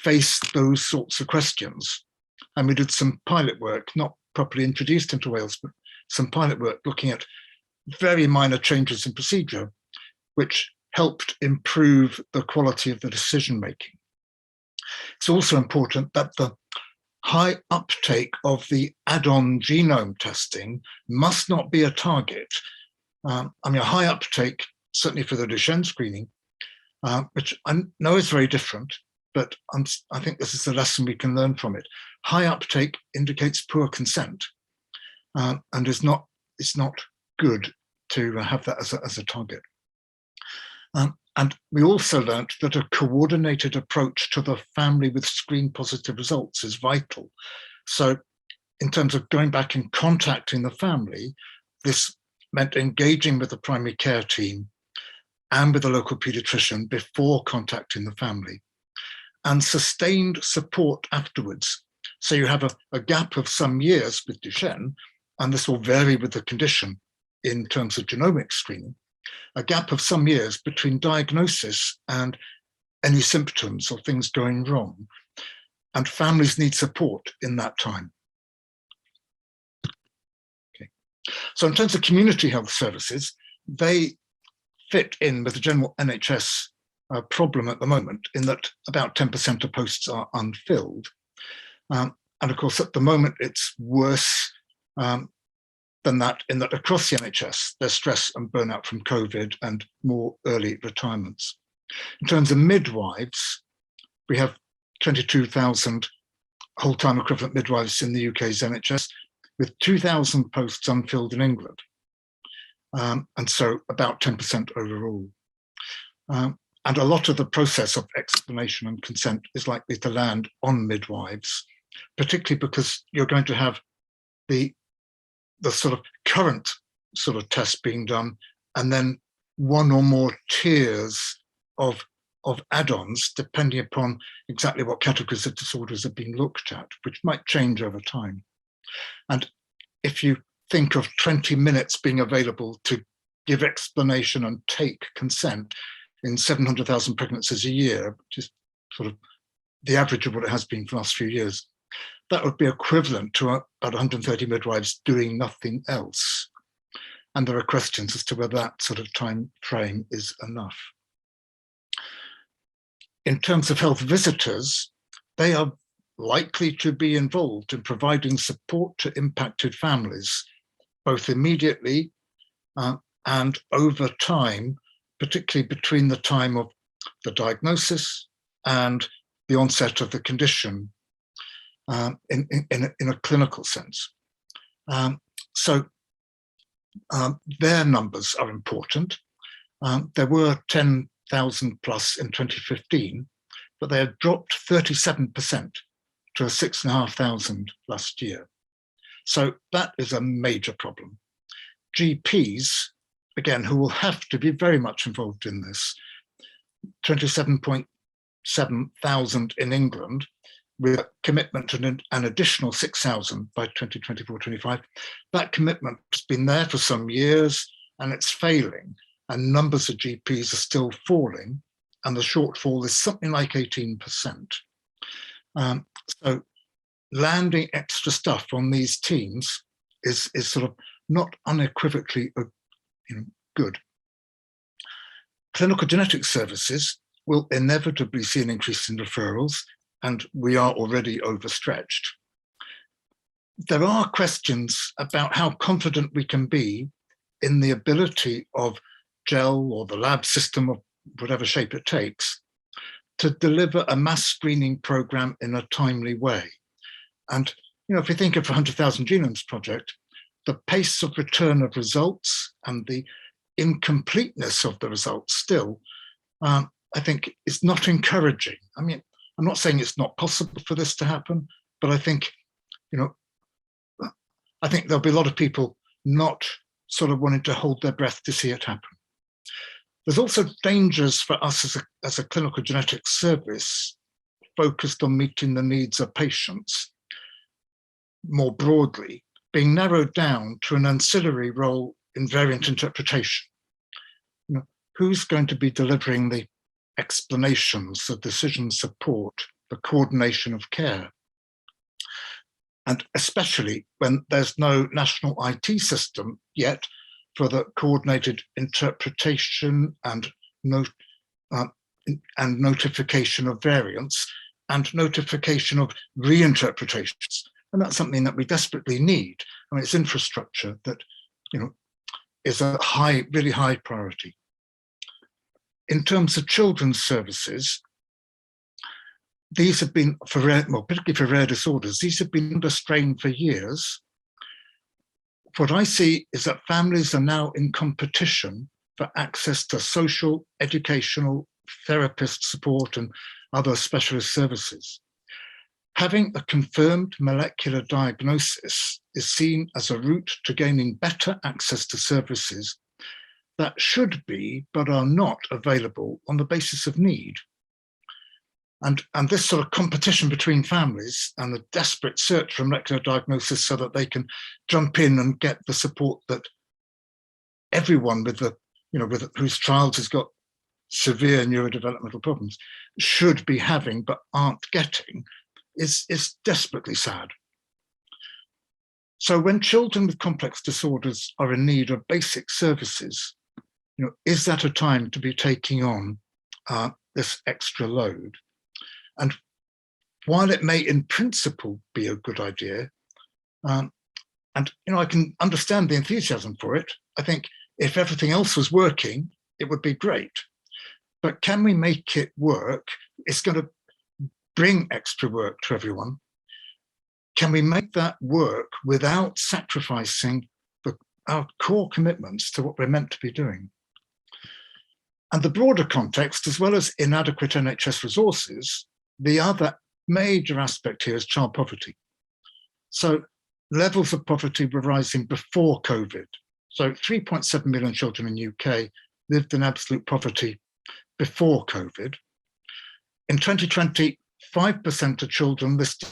face those sorts of questions. And we did some pilot work, not properly introduced into Wales, but some pilot work looking at very minor changes in procedure, which helped improve the quality of the decision making. It's also important that the high uptake of the add-on genome testing must not be a target. A high uptake, certainly for the Duchenne screening, which I know is very different, but I think this is a lesson we can learn from it. High uptake indicates poor consent, and it's not good to have that as a target. And we also learned that a coordinated approach to the family with screen positive results is vital. So in terms of going back and contacting the family, this meant engaging with the primary care team and with the local paediatrician before contacting the family, and sustained support afterwards. So you have a gap of some years with Duchenne, and this will vary with the condition in terms of genomic screening, a gap of some years between diagnosis and any symptoms or things going wrong. And families need support in that time. Okay. So in terms of community health services, they fit in with the general NHS problem at the moment in that about 10% of posts are unfilled. And of course, at the moment, it's worse than that, in that across the NHS, there's stress and burnout from COVID and more early retirements. In terms of midwives, we have 22,000 whole-time equivalent midwives in the UK's NHS, with 2,000 posts unfilled in England. And so about 10% overall. And a lot of the process of explanation and consent is likely to land on midwives, particularly because you're going to have the sort of current sort of test being done, and then one or more tiers of add-ons, depending upon exactly what categories of disorders are being looked at, which might change over time. And if you think of 20 minutes being available to give explanation and take consent in 700,000 pregnancies a year, which is sort of the average of what it has been for the last few years, that would be equivalent to about 130 midwives doing nothing else. And there are questions as to whether that sort of time frame is enough. In terms of health visitors, they are likely to be involved in providing support to impacted families, both immediately and over time, particularly between the time of the diagnosis and the onset of the condition. In a clinical sense. So their numbers are important. There were 10,000 plus in 2015, but they had dropped 37% to 6,500 last year. So that is a major problem. GPs, again, who will have to be very much involved in this, 27.7 thousand in England, with a commitment to an additional 6,000 by 2024-25. That commitment has been there for some years and it's failing, and numbers of GPs are still falling, and the shortfall is something like 18%. So landing extra stuff on these teams is sort of not unequivocally good. Clinical genetics services will inevitably see an increase in referrals, and we are already overstretched. There are questions about how confident we can be in the ability of GEL or the lab system of whatever shape it takes to deliver a mass screening program in a timely way. And if you think of the 100,000 Genomes Project, the pace of return of results and the incompleteness of the results still, I think, is not encouraging. I mean, I'm not saying it's not possible for this to happen, but I think, I think there'll be a lot of people not sort of wanting to hold their breath to see it happen. There's also dangers for us as a clinical genetics service focused on meeting the needs of patients more broadly, being narrowed down to an ancillary role in variant interpretation. Who's going to be delivering the explanations, the decision support, the coordination of care? And especially when there's no national IT system yet for the coordinated interpretation and notification of variants and notification of reinterpretations. And that's something that we desperately need. I mean, it's infrastructure that, is a really high priority. In terms of children's services, these have been, particularly for rare disorders, these have been under strain for years. What I see is that families are now in competition for access to social, educational, therapist support and other specialist services. Having a confirmed molecular diagnosis is seen as a route to gaining better access to services that should be, but are not available on the basis of need. And this sort of competition between families and the desperate search for molecular diagnosis so that they can jump in and get the support that everyone with whose child has got severe neurodevelopmental problems should be having but aren't getting is desperately sad. So when children with complex disorders are in need of basic services, is that a time to be taking on this extra load? And while it may in principle be a good idea, and I can understand the enthusiasm for it. I think if everything else was working, it would be great. But can we make it work? It's going to bring extra work to everyone. Can we make that work without sacrificing our core commitments to what we're meant to be doing? And the broader context, as well as inadequate NHS resources, the other major aspect here is child poverty. So levels of poverty were rising before COVID. So 3.7 million children in the UK lived in absolute poverty before COVID. In 2020, 5% of children listed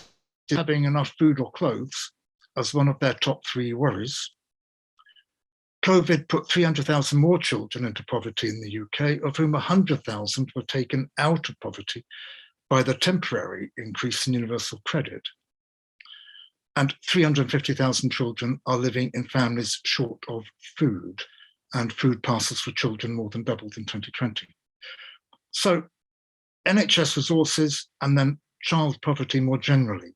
having enough food or clothes as one of their top 3 worries. COVID put 300,000 more children into poverty in the UK, of whom 100,000 were taken out of poverty by the temporary increase in universal credit. And 350,000 children are living in families short of food, and food parcels for children more than doubled in 2020. So NHS resources and then child poverty more generally.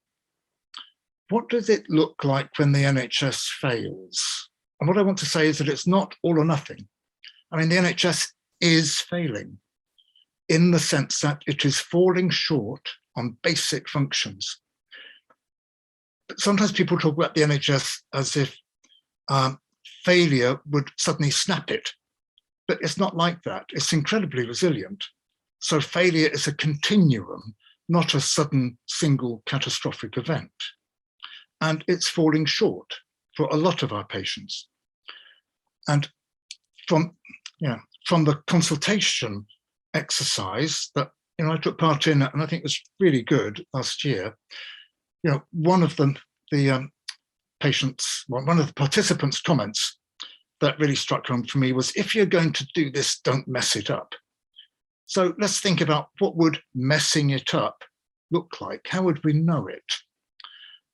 What does it look like when the NHS fails? And what I want to say is that it's not all or nothing. I mean, the NHS is failing in the sense that it is falling short on basic functions. But sometimes people talk about the NHS as if failure would suddenly snap it, but it's not like that. It's incredibly resilient. So failure is a continuum, not a sudden single catastrophic event. And it's falling short for a lot of our patients. And from the consultation exercise that I took part in, and I think was really good last year, one of the participants' comments that really struck home for me was, if you're going to do this, don't mess it up. So let's think about what would messing it up look like? How would we know it?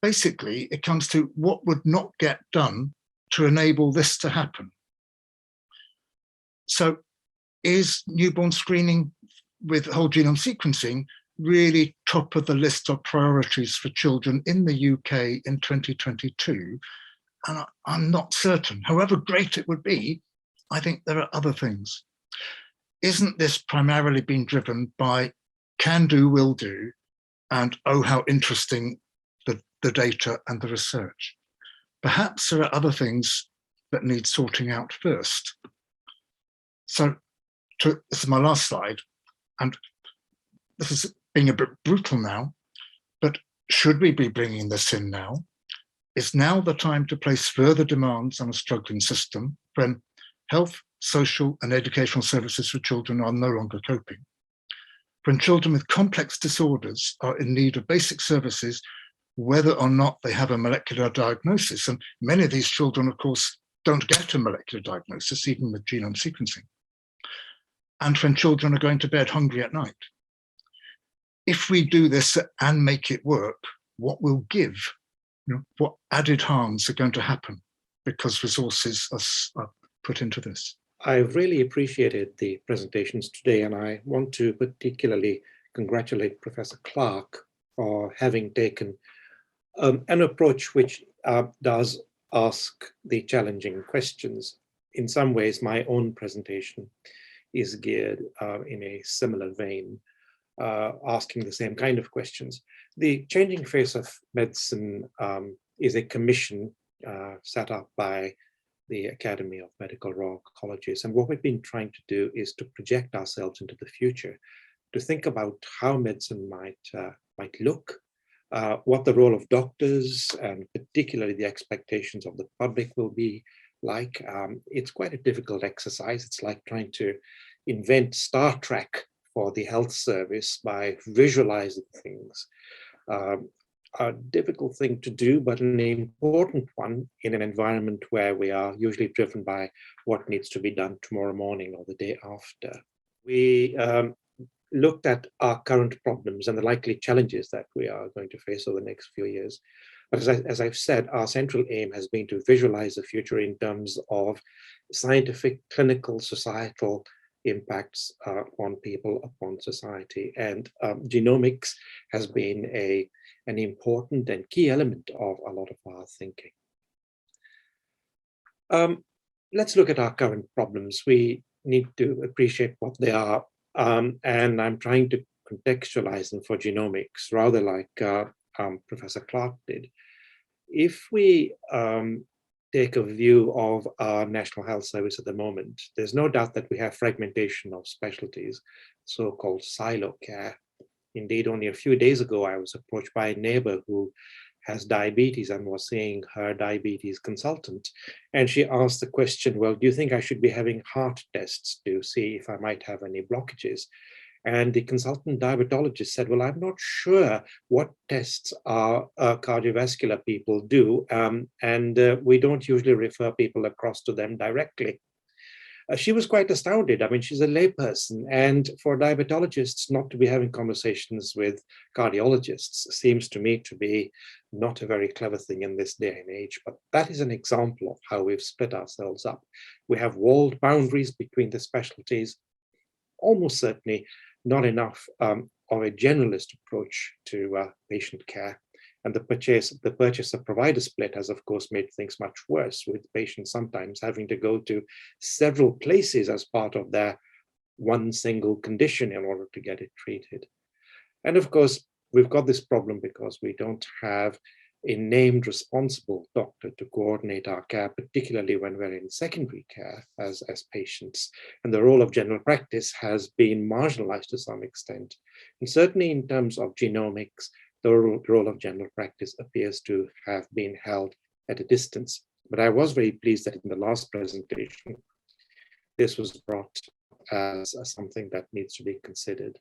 Basically, it comes to what would not get done to enable this to happen. So is newborn screening with whole genome sequencing really top of the list of priorities for children in the UK in 2022? And I'm not certain. However great it would be, I think there are other things. Isn't this primarily being driven by can do, will do, and oh, how interesting the data and the research? Perhaps there are other things that need sorting out first. So this is my last slide, and this is being a bit brutal now, but should we be bringing this in now? Is now the time to place further demands on a struggling system when health, social and educational services for children are no longer coping? When children with complex disorders are in need of basic services, whether or not they have a molecular diagnosis, and many of these children, of course, don't get a molecular diagnosis, even with genome sequencing. And when children are going to bed hungry at night. If we do this and make it work, what will give? What added harms are going to happen because resources are put into this? I've really appreciated the presentations today, and I want to particularly congratulate Professor Clarke for having taken an approach which does ask the challenging questions. In some ways, my own presentation is geared in a similar vein, asking the same kind of questions. The Changing Face of Medicine is a commission set up by the Academy of Medical Royal Colleges. And what we've been trying to do is to project ourselves into the future, to think about how medicine might look, what the role of doctors and particularly the expectations of the public will be like. It's quite a difficult exercise. It's like trying to invent Star Trek for the health service by visualizing things. A difficult thing to do, but an important one in an environment where we are usually driven by what needs to be done tomorrow morning or the day after. We looked at our current problems and the likely challenges that we are going to face over the next few years. But as I've said, our central aim has been to visualize the future in terms of scientific, clinical, societal, impacts on people, upon society. And genomics has been an important and key element of a lot of our thinking. Let's look at our current problems. We need to appreciate what they are, and I'm trying to contextualize them for genomics, rather like Professor Clarke did. If we take a view of our National Health Service at the moment, there's no doubt that we have fragmentation of specialties, so-called silo care. Indeed, only a few days ago, I was approached by a neighbor who has diabetes and was seeing her diabetes consultant. And she asked the question, well, do you think I should be having heart tests to see if I might have any blockages? And the consultant diabetologist said, well, I'm not sure what tests our cardiovascular people do, and we don't usually refer people across to them directly. She was quite astounded. I mean, she's a layperson, and for diabetologists not to be having conversations with cardiologists seems to me to be not a very clever thing in this day and age. But that is an example of how we've split ourselves up. We have walled boundaries between the specialties, almost certainly not enough of a generalist approach to patient care. And the purchaser-provider split has, of course, made things much worse, with patients sometimes having to go to several places as part of their one single condition in order to get it treated. And of course, we've got this problem because we don't have a named responsible doctor to coordinate our care, particularly when we're in secondary care as patients. And the role of general practice has been marginalized to some extent. And certainly in terms of genomics, the role of general practice appears to have been held at a distance. But I was very pleased that in the last presentation, this was brought as something that needs to be considered.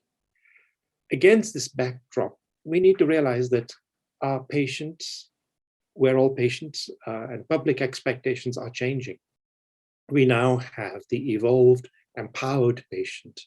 Against this backdrop, we need to realize that our patients, we're all patients, and public expectations are changing. We now have the evolved, empowered patient,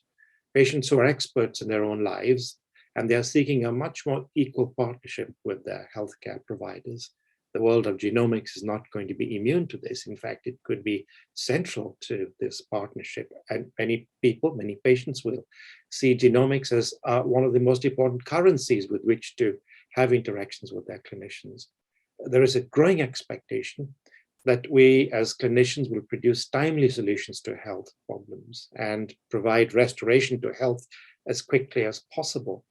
patients who are experts in their own lives, and they are seeking a much more equal partnership with their healthcare providers. The world of genomics is not going to be immune to this. In fact, it could be central to this partnership. And many people, many patients will see genomics as one of the most important currencies with which to have interactions with their clinicians. There is a growing expectation that we as clinicians will produce timely solutions to health problems and provide restoration to health as quickly as possible.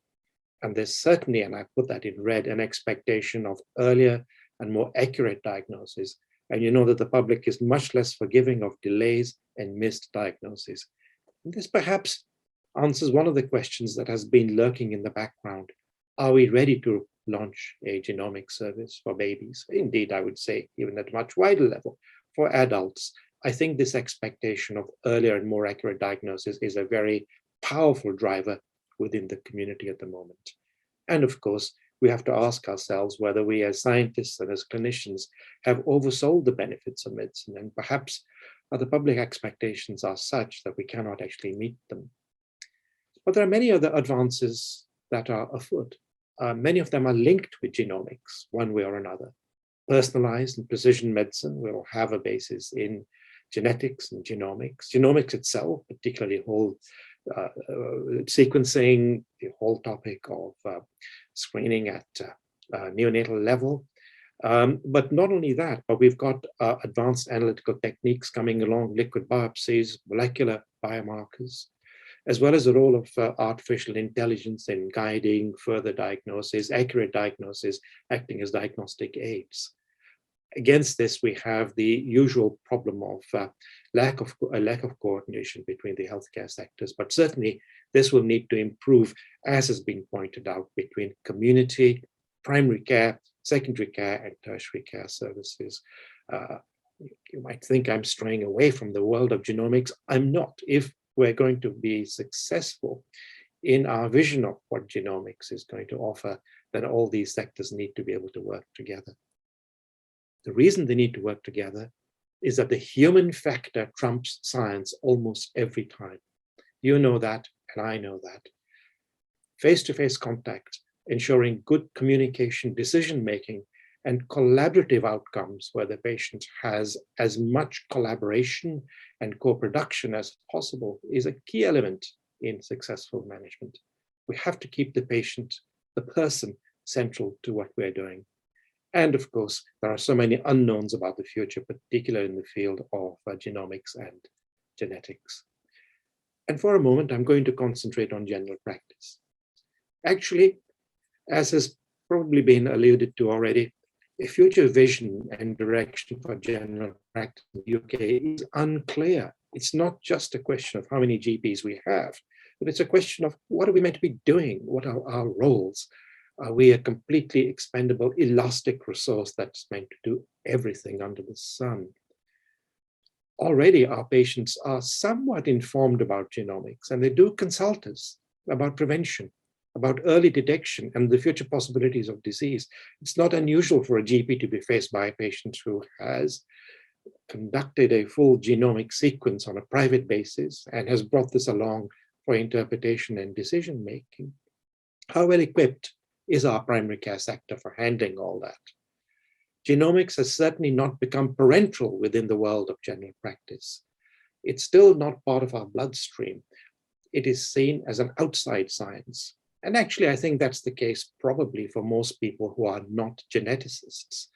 And there's certainly, and I put that in red, an expectation of earlier and more accurate diagnosis. And you know that the public is much less forgiving of delays and missed diagnoses. And this perhaps answers one of the questions that has been lurking in the background. Are we ready to launch a genomic service for babies? Indeed, I would say even at a much wider level for adults. I think this expectation of earlier and more accurate diagnosis is a very powerful driver within the community at the moment. And of course, we have to ask ourselves whether we as scientists and as clinicians have oversold the benefits of medicine, and perhaps the public expectations are such that we cannot actually meet them. But there are many other advances that are afoot. Many of them are linked with genomics, one way or another. Personalized and precision medicine will have a basis in genetics and genomics. Genomics itself, particularly whole sequencing, the whole topic of screening at neonatal level. But not only that, but we've got advanced analytical techniques coming along, liquid biopsies, molecular biomarkers, as well as the role of artificial intelligence in guiding further diagnosis, accurate diagnosis, acting as diagnostic aids. Against this, we have the usual problem of lack of coordination between the healthcare sectors, but certainly this will need to improve, as has been pointed out, between community, primary care, secondary care, and tertiary care services. You might think I'm straying away from the world of genomics. I'm not. If we're going to be successful in our vision of what genomics is going to offer, then all these sectors need to be able to work together. The reason they need to work together is that the human factor trumps science almost every time. You know that, and I know that. Face-to-face contact, ensuring good communication, decision-making, and collaborative outcomes where the patient has as much collaboration and co-production as possible is a key element in successful management. We have to keep the patient, the person, central to what we're doing. And of course, there are so many unknowns about the future, particularly in the field of genomics and genetics. And for a moment, I'm going to concentrate on general practice. Actually, as has probably been alluded to already, a future vision and direction for general practice in the UK is unclear. It's not just a question of how many GPs we have, but it's a question of what are we meant to be doing? What are our roles? Are we a completely expendable, elastic resource that's meant to do everything under the sun? Already our patients are somewhat informed about genomics, and they do consult us about prevention, about early detection and the future possibilities of disease. It's not unusual for a GP to be faced by a patient who has conducted a full genomic sequence on a private basis and has brought this along for interpretation and decision making. How well equipped is our primary care sector for handling all that? Genomics has certainly not become parental within the world of general practice. It's still not part of our bloodstream. It is seen as an outside science. And actually, I think that's the case probably for most people who are not geneticists,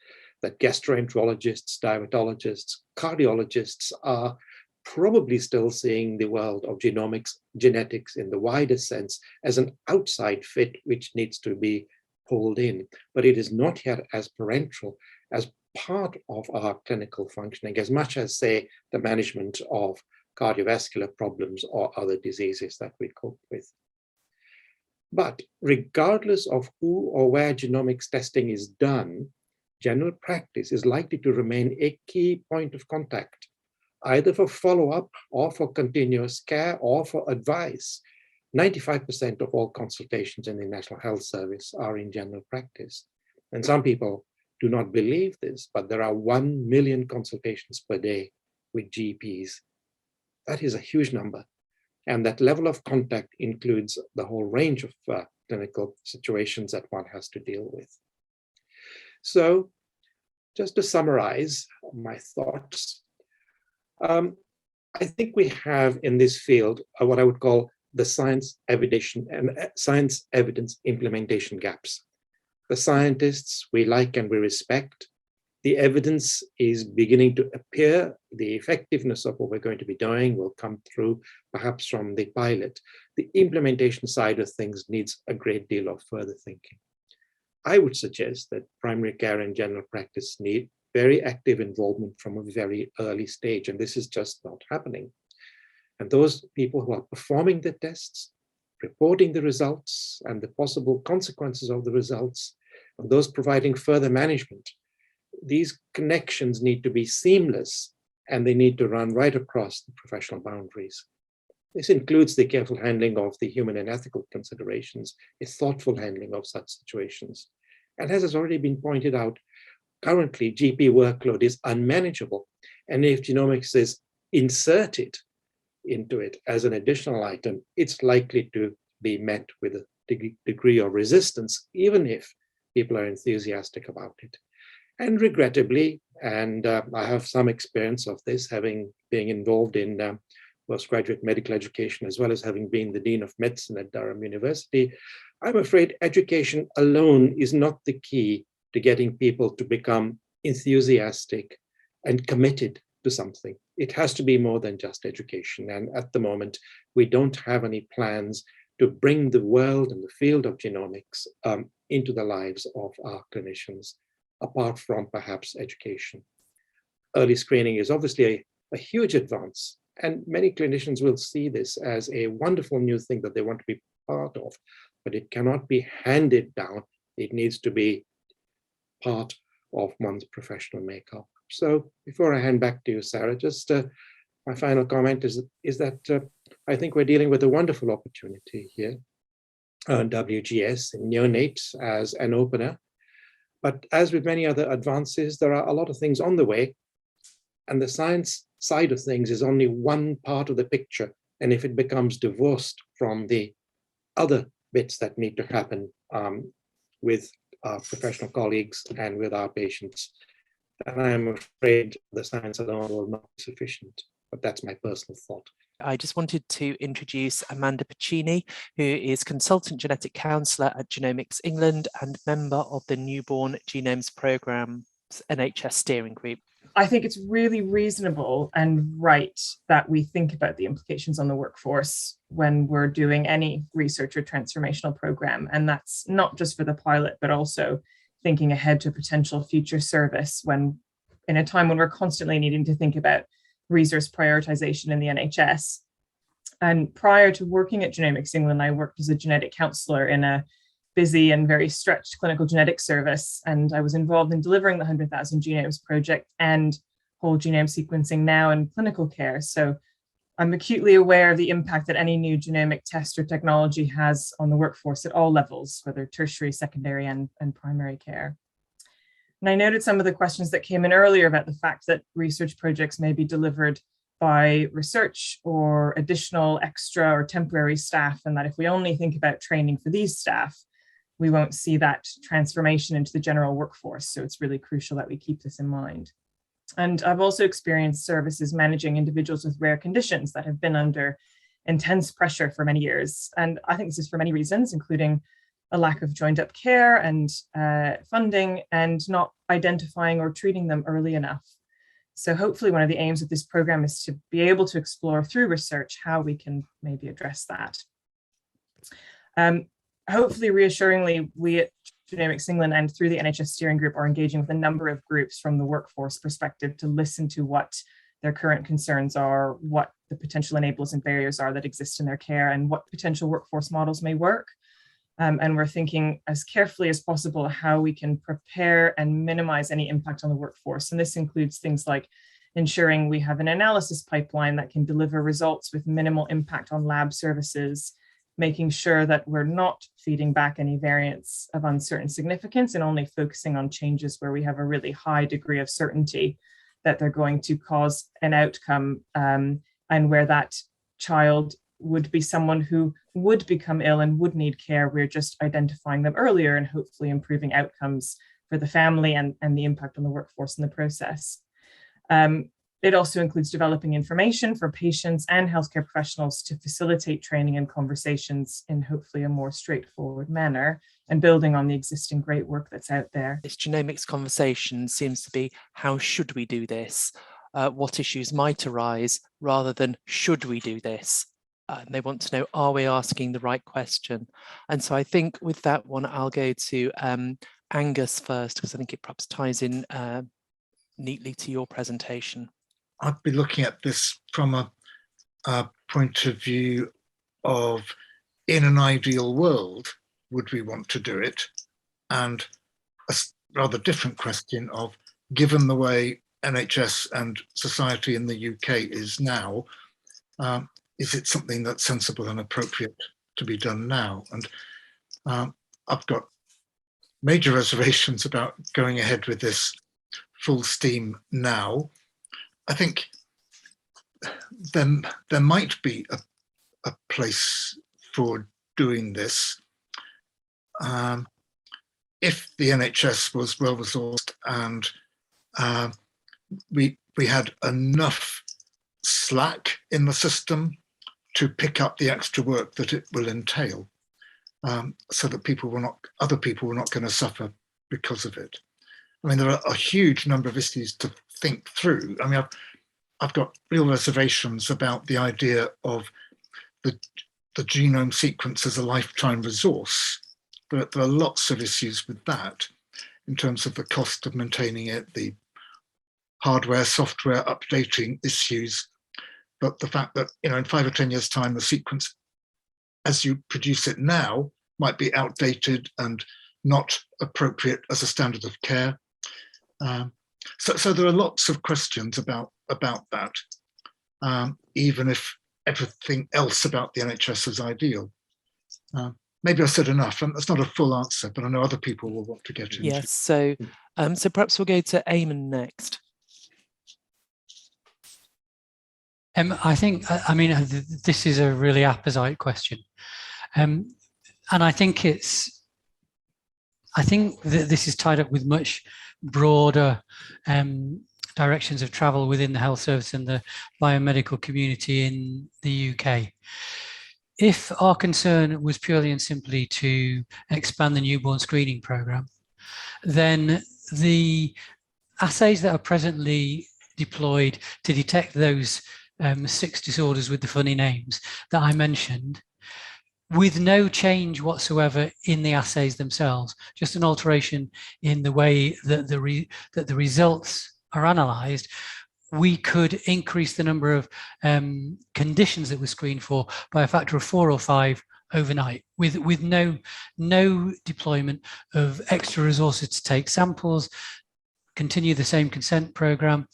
that gastroenterologists, diabetologists, cardiologists are probably still seeing the world of genomics, genetics in the wider sense as an outside fit which needs to be pulled in, but it is not yet as parental, as part of our clinical functioning, as much as, say, the management of cardiovascular problems or other diseases that we cope with. But regardless of who or where genomics testing is done, general practice is likely to remain a key point of contact, either for follow-up or for continuous care or for advice. 95% of all consultations in the National Health Service are in general practice. And some people do not believe this, but there are 1 million consultations per day with GPs. That is a huge number. And that level of contact includes the whole range of clinical situations that one has to deal with. So just to summarize my thoughts, I think we have in this field what I would call the science evidence implementation gaps. The scientists we like and we respect. The evidence is beginning to appear. The effectiveness of what we're going to be doing will come through perhaps from the pilot. The implementation side of things needs a great deal of further thinking. I would suggest that primary care and general practice need very active involvement from a very early stage, and this is just not happening. And those people who are performing the tests, reporting the results and the possible consequences of the results, and those providing further management, these connections need to be seamless and they need to run right across the professional boundaries. This includes the careful handling of the human and ethical considerations, a thoughtful handling of such situations. And as has already been pointed out, currently GP workload is unmanageable. And if genomics is inserted into it as an additional item, it's likely to be met with a degree of resistance, even if people are enthusiastic about it. And regrettably, and I have some experience of this, being involved in postgraduate medical education, as well as having been the Dean of Medicine at Durham University, I'm afraid education alone is not the key to getting people to become enthusiastic and committed to something. It has to be more than just education. And at the moment, we don't have any plans to bring the world and the field of genomics into the lives of our clinicians, apart from perhaps education. Early screening is obviously a huge advance, and many clinicians will see this as a wonderful new thing that they want to be part of, but it cannot be handed down. It needs to be part of one's professional makeup. So before I hand back to you, Sarah, just my final comment is that I think we're dealing with a wonderful opportunity here, WGS and neonate as an opener. But as with many other advances, there are a lot of things on the way, and the science side of things is only one part of the picture. And if it becomes divorced from the other bits that need to happen with our professional colleagues and with our patients. And I'm afraid the science alone will not be sufficient, but that's my personal thought. I just wanted to introduce Amanda Pichini, who is Consultant Genetic Counsellor at Genomics England and member of the Newborn Genomes Programme NHS Steering Group. I think it's really reasonable and right that we think about the implications on the workforce when we're doing any research or transformational programme. And that's not just for the pilot, but also thinking ahead to potential future service when, in a time when we're constantly needing to think about resource prioritisation in the NHS. And prior to working at Genomics England, I worked as a genetic counsellor in a busy and very stretched clinical genetics service. And I was involved in delivering the 100,000 Genomes project and whole genome sequencing now in clinical care. So I'm acutely aware of the impact that any new genomic test or technology has on the workforce at all levels, whether tertiary, secondary, and primary care. And I noted some of the questions that came in earlier about the fact that research projects may be delivered by research or additional extra or temporary staff, and that if we only think about training for these staff, we won't see that transformation into the general workforce. So it's really crucial that we keep this in mind. And I've also experienced services managing individuals with rare conditions that have been under intense pressure for many years. And I think this is for many reasons, including a lack of joined up care and funding and not identifying or treating them early enough. So hopefully one of the aims of this program is to be able to explore through research how we can maybe address that. Hopefully, reassuringly, we at Genomics England and through the NHS steering group are engaging with a number of groups from the workforce perspective to listen to what their current concerns are, what the potential enablers and barriers are that exist in their care, and what potential workforce models may work. And we're thinking as carefully as possible how we can prepare and minimize any impact on the workforce. And this includes things like ensuring we have an analysis pipeline that can deliver results with minimal impact on lab services, making sure that we're not feeding back any variants of uncertain significance and only focusing on changes where we have a really high degree of certainty that they're going to cause an outcome, and where that child would be someone who would become ill and would need care. We're just identifying them earlier and hopefully improving outcomes for the family and the impact on the workforce in the process. It also includes developing information for patients and healthcare professionals to facilitate training and conversations in hopefully a more straightforward manner and building on the existing great work that's out there. This genomics conversation seems to be, how should we do this? What issues might arise rather than should we do this? They want to know, are we asking the right question? And so I think with that one, I'll go to Angus first, because I think it perhaps ties in neatly to your presentation. I'd be looking at this from a point of view of, in an ideal world, would we want to do it? And a rather different question of, given the way NHS and society in the UK is now, is it something that's sensible and appropriate to be done now? And I've got major reservations about going ahead with this full steam now. I think there might be a place for doing this if the NHS was well resourced and we had enough slack in the system to pick up the extra work that it will entail, so that other people were not going to suffer because of it. I mean, there are a huge number of issues to think through. I mean, I've got real reservations about the idea of the genome sequence as a lifetime resource. There are lots of issues with that in terms of the cost of maintaining it, the hardware, software updating issues, but the fact that, in 5 or 10 years' time, the sequence as you produce it now might be outdated and not appropriate as a standard of care. So there are lots of questions about that, even if everything else about the NHS is ideal. Maybe I said enough, and that's not a full answer, but I know other people will want to get into. Yes, so perhaps we'll go to Eamonn next. I think, this is a really apposite question. And I think I think that this is tied up with much broader directions of travel within the health service and the biomedical community in the UK. If our concern was purely and simply to expand the newborn screening programme, then the assays that are presently deployed to detect those 6 disorders with the funny names that I mentioned, with no change whatsoever in the assays themselves, just an alteration in the way that the results are analysed, we could increase the number of conditions that we're screened for by a factor of 4 or 5 overnight, with no deployment of extra resources to take samples, continue the same consent program,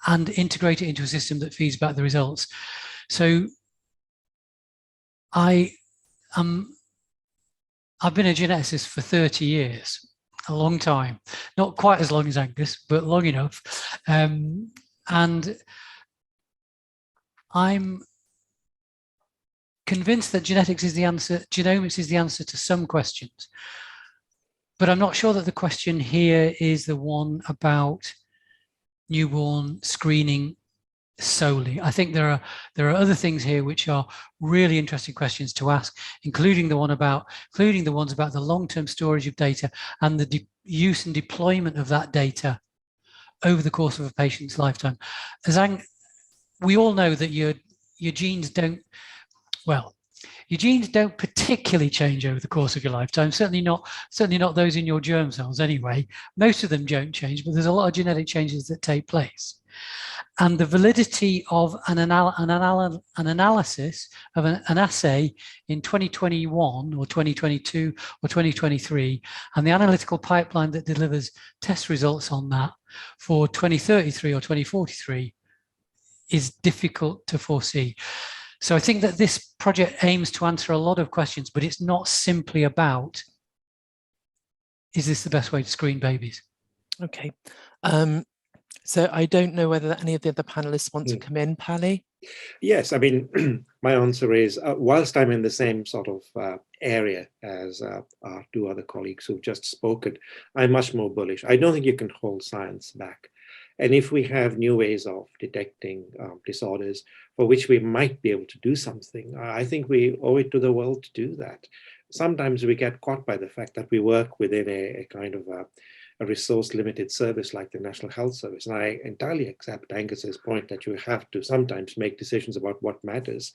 and integrate it into a system that feeds back the results. So I've been a geneticist for 30 years, a long time, not quite as long as Angus, but long enough. And I'm convinced that genetics is the answer, genomics is the answer to some questions. But I'm not sure that the question here is the one about newborn screening solely. I think there are other things here which are really interesting questions to ask, including the ones about the long-term storage of data and the use and deployment of that data over the course of a patient's lifetime. As we all know that your genes don't, well, your genes don't particularly change over the course of your lifetime, certainly not those in your germ cells anyway. Most of them don't change, but there's a lot of genetic changes that take place. And the validity of an analysis of an assay in 2021 or 2022 or 2023, and the analytical pipeline that delivers test results on that for 2033 or 2043 is difficult to foresee. So I think that this project aims to answer a lot of questions, but it's not simply about, is this the best way to screen babies? Okay. So I don't know whether any of the other panelists want to come in, Pali? Yes, I mean, my answer is, whilst I'm in the same sort of area as our 2 other colleagues who've just spoken, I'm much more bullish. I don't think you can hold science back. And if we have new ways of detecting disorders for which we might be able to do something, I think we owe it to the world to do that. Sometimes we get caught by the fact that we work within a kind of a resource-limited service like the National Health Service. And I entirely accept Angus's point that you have to sometimes make decisions about what matters.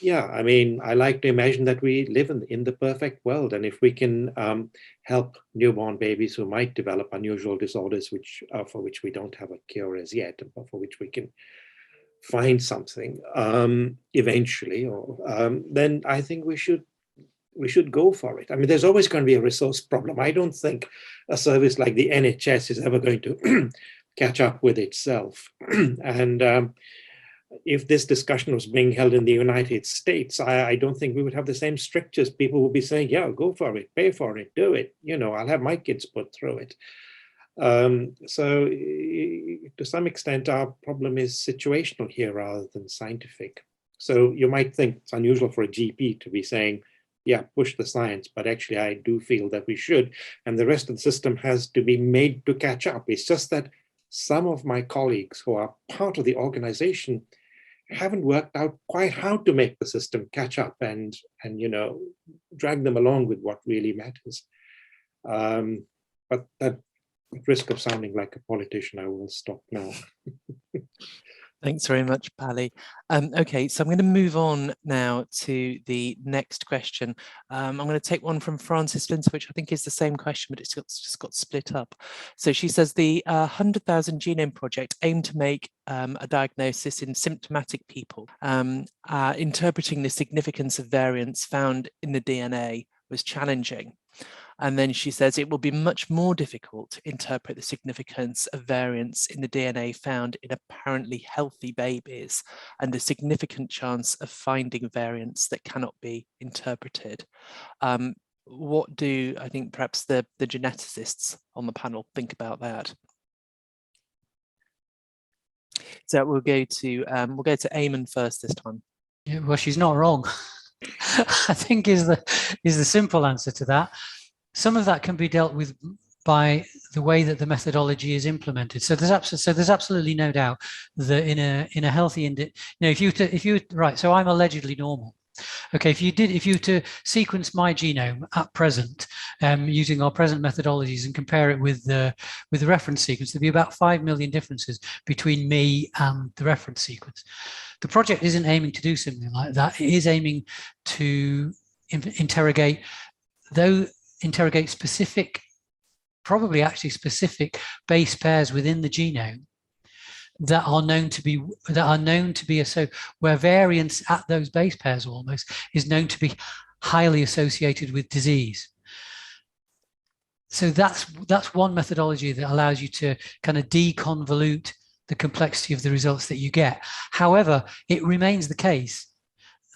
Yeah, I mean, I like to imagine that we live in the perfect world. And if we can help newborn babies who might develop unusual disorders for which we don't have a cure as yet, but for which we can find something eventually, then I think we should go for it. I mean, there's always going to be a resource problem. I don't think a service like the NHS is ever going to catch up with itself. And if this discussion was being held in the United States, I don't think we would have the same strictures. People would be saying, yeah, go for it, pay for it, do it. You know, I'll have my kids put through it. So to some extent, our problem is situational here rather than scientific. So you might think it's unusual for a GP to be saying, yeah, push the science, but actually I do feel that we should, and the rest of the system has to be made to catch up. It's just that some of my colleagues who are part of the organization haven't worked out quite how to make the system catch up and you know, drag them along with what really matters. But at risk of sounding like a politician, I will stop now. Thanks very much, Pali. Okay, so I'm going to move on now to the next question. I'm going to take one from Frances Linter, which I think is the same question, but it's just got split up. So she says the 100,000 Genome Project aimed to make a diagnosis in symptomatic people. Interpreting the significance of variants found in the DNA was challenging. And then she says it will be much more difficult to interpret the significance of variants in the DNA found in apparently healthy babies, and a significant chance of finding variants that cannot be interpreted. What do I think perhaps the geneticists on the panel think about that? So we'll go to Eamonn first this time. Yeah, well, she's not wrong. I think is the simple answer to that. some of that can be dealt with by the way that the methodology is implemented. So there's absolutely no doubt that in a healthy if you right, so I'm allegedly normal. Okay, if you were to sequence my genome at present using our present methodologies and compare it with the reference sequence, there'd be about 5 million differences between me and the reference sequence. The project isn't aiming to do something like that. It is aiming to interrogate specific, probably actually specific base pairs within the genome that are known to be so where variance at those base pairs almost is known to be highly associated with disease. So that's one methodology that allows you to kind of deconvolute the complexity of the results that you get. However, it remains the case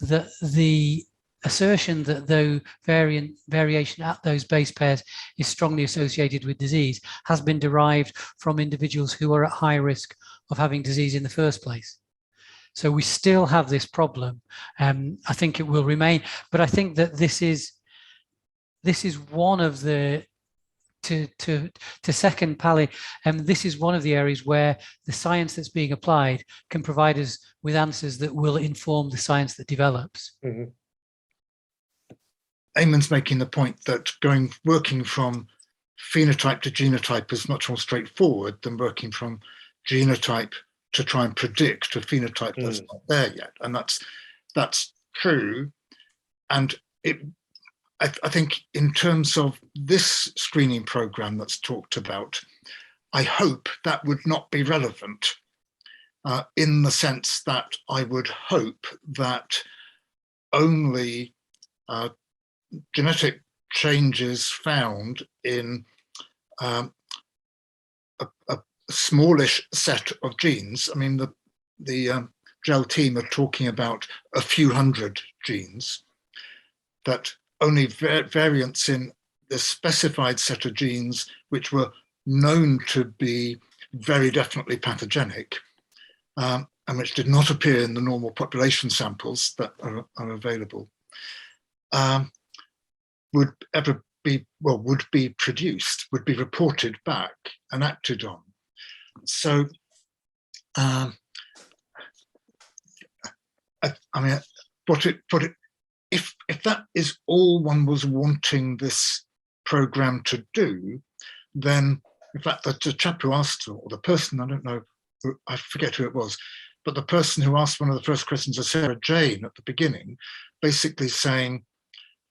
that the assertion that though variation at those base pairs is strongly associated with disease has been derived from individuals who are at high risk of having disease in the first place. So we still have this problem. I think it will remain, but I think that this is one of the, to second Pali, this is one of the areas where the science that's being applied can provide us with answers that will inform the science that develops. Mm-hmm. Eamonn's making the point that working from phenotype to genotype is much more straightforward than working from genotype to try and predict a phenotype that's not there yet, and that's true. And I think in terms of this screening program that's talked about, I hope that would not be relevant in the sense that I would hope that only genetic changes found in a smallish set of genes. I mean, the GEL team are talking about a few hundred genes, that only variants in the specified set of genes which were known to be very definitely pathogenic and which did not appear in the normal population samples that are available would be produced, would be reported back and acted on. So, I mean, if that is all one was wanting this program to do, then in fact the chap who asked, or the person, I don't know, I forget who it was, but the person who asked one of the first questions was Sarah Jane at the beginning, basically saying,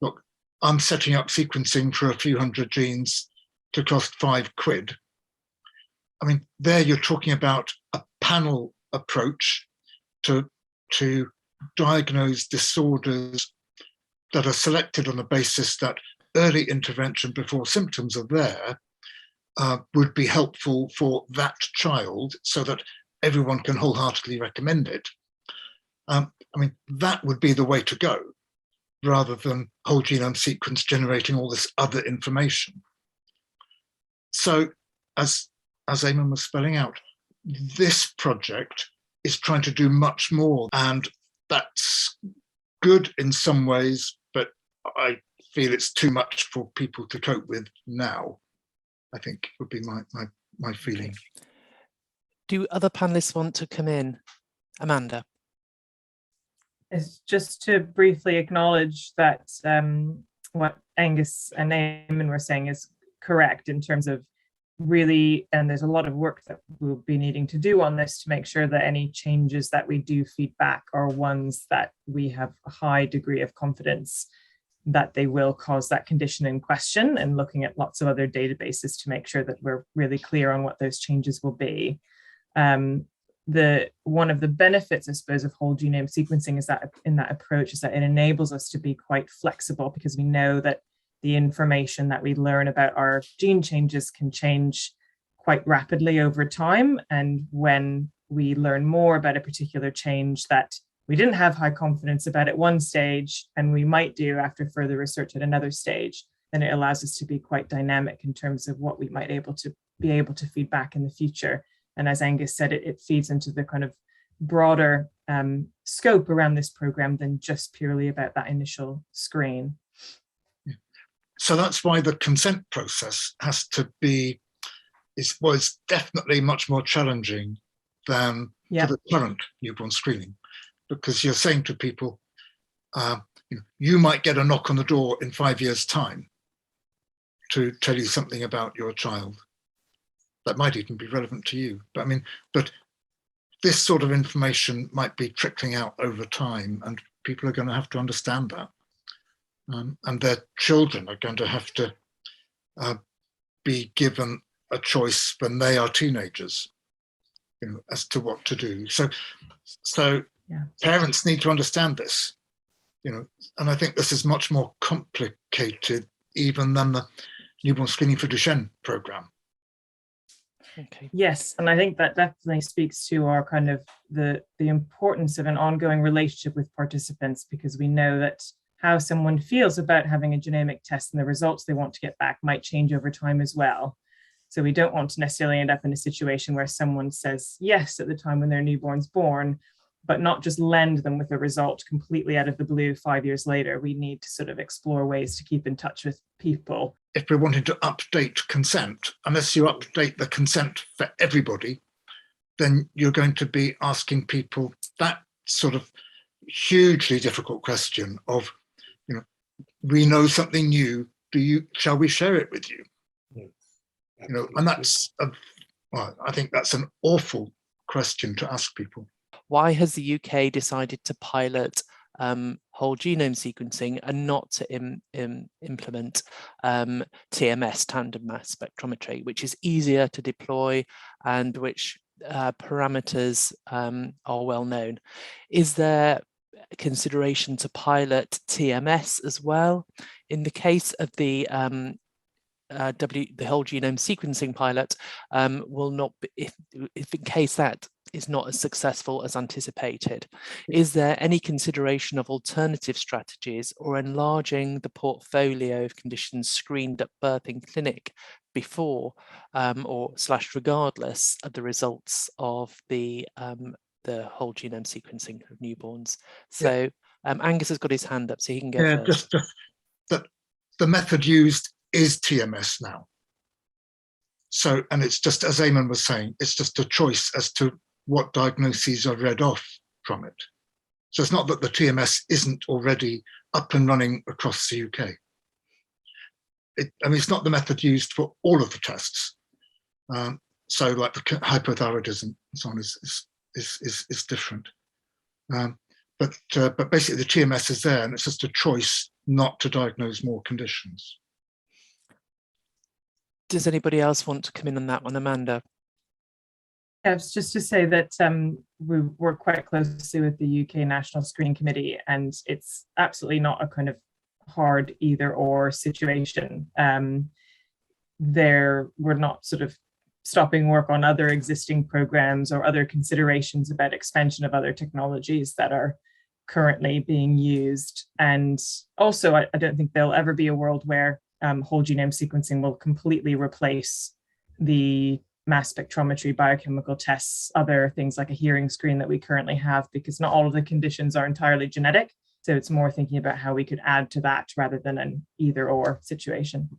look, I'm setting up sequencing for a few hundred genes to cost £5. I mean, there you're talking about a panel approach to diagnose disorders that are selected on the basis that early intervention before symptoms are there would be helpful for that child so that everyone can wholeheartedly recommend it. I mean, that would be the way to go, rather than whole genome sequence generating all this other information. So, as Eamonn was spelling out, this project is trying to do much more, and that's good in some ways, but I feel it's too much for people to cope with now, I think would be my feeling. Do other panelists want to come in? Amanda? Is just to briefly acknowledge that what Angus and Eamonn were saying is correct in terms of really, and there's a lot of work that we'll be needing to do on this to make sure that any changes that we do feed back are ones that we have a high degree of confidence that they will cause that condition in question, and looking at lots of other databases to make sure that we're really clear on what those changes will be. One of the benefits, I suppose, of whole genome sequencing is that in that approach is that it enables us to be quite flexible, because we know that the information that we learn about our gene changes can change quite rapidly over time. And when we learn more about a particular change that we didn't have high confidence about at one stage, and we might do after further research at another stage, then it allows us to be quite dynamic in terms of what we might be able to feed back in the future. And as Angus said, it feeds into the kind of broader scope around this program than just purely about that initial screen. so that's why the consent process has to be, was definitely much more challenging than for the current newborn screening, because you're saying to people, you might get a knock on the door in 5 years' time to tell you something about your child that might even be relevant to you. But I mean, but this sort of information might be trickling out over time, and people are going to have to understand that. And their children are going to have to be given a choice when they are teenagers, as to what to do. So parents need to understand this, and I think this is much more complicated even than the Newborn Screening for Duchenne programme. Okay. Yes, and I think that definitely speaks to our kind of the importance of an ongoing relationship with participants, because we know that how someone feels about having a genomic test and the results they want to get back might change over time as well. So we don't want to necessarily end up in a situation where someone says yes at the time when their newborn's born, but not just lend them with a result completely out of the blue 5 years later. We need to sort of explore ways to keep in touch with people. If we're wanting to update consent, unless you update the consent for everybody, then you're going to be asking people that sort of hugely difficult question of, we know something new, shall we share it with you? And that's, I think that's an awful question to ask people. Why has the UK decided to pilot whole genome sequencing and not to implement TMS, tandem mass spectrometry, which is easier to deploy and which parameters are well known? Is there consideration to pilot TMS as well? In the case of the whole genome sequencing pilot, will not be, if in case that is not as successful as anticipated. Is there any consideration of alternative strategies or enlarging the portfolio of conditions screened at birth in clinic before or regardless of the results of the whole genome sequencing of newborns? So Angus has got his hand up, so he can go first. Just that the method used is TMS now. So, and it's just, as Eamonn was saying, it's just a choice as to what diagnoses are read off from it. So it's not that the TMS isn't already up and running across the UK. It's not the method used for all of the tests. So like the hypothyroidism and so on is different. But basically the TMS is there, and it's just a choice not to diagnose more conditions. Does anybody else want to come in on that one? Amanda? Yes, just to say that we work quite closely with the UK National Screening Committee, and it's absolutely not a kind of hard either or situation. We're not sort of stopping work on other existing programs or other considerations about expansion of other technologies that are currently being used. And also, I don't think there'll ever be a world where whole genome sequencing will completely replace the mass spectrometry, biochemical tests, other things like a hearing screen that we currently have, because not all of the conditions are entirely genetic. So it's more thinking about how we could add to that rather than an either or situation.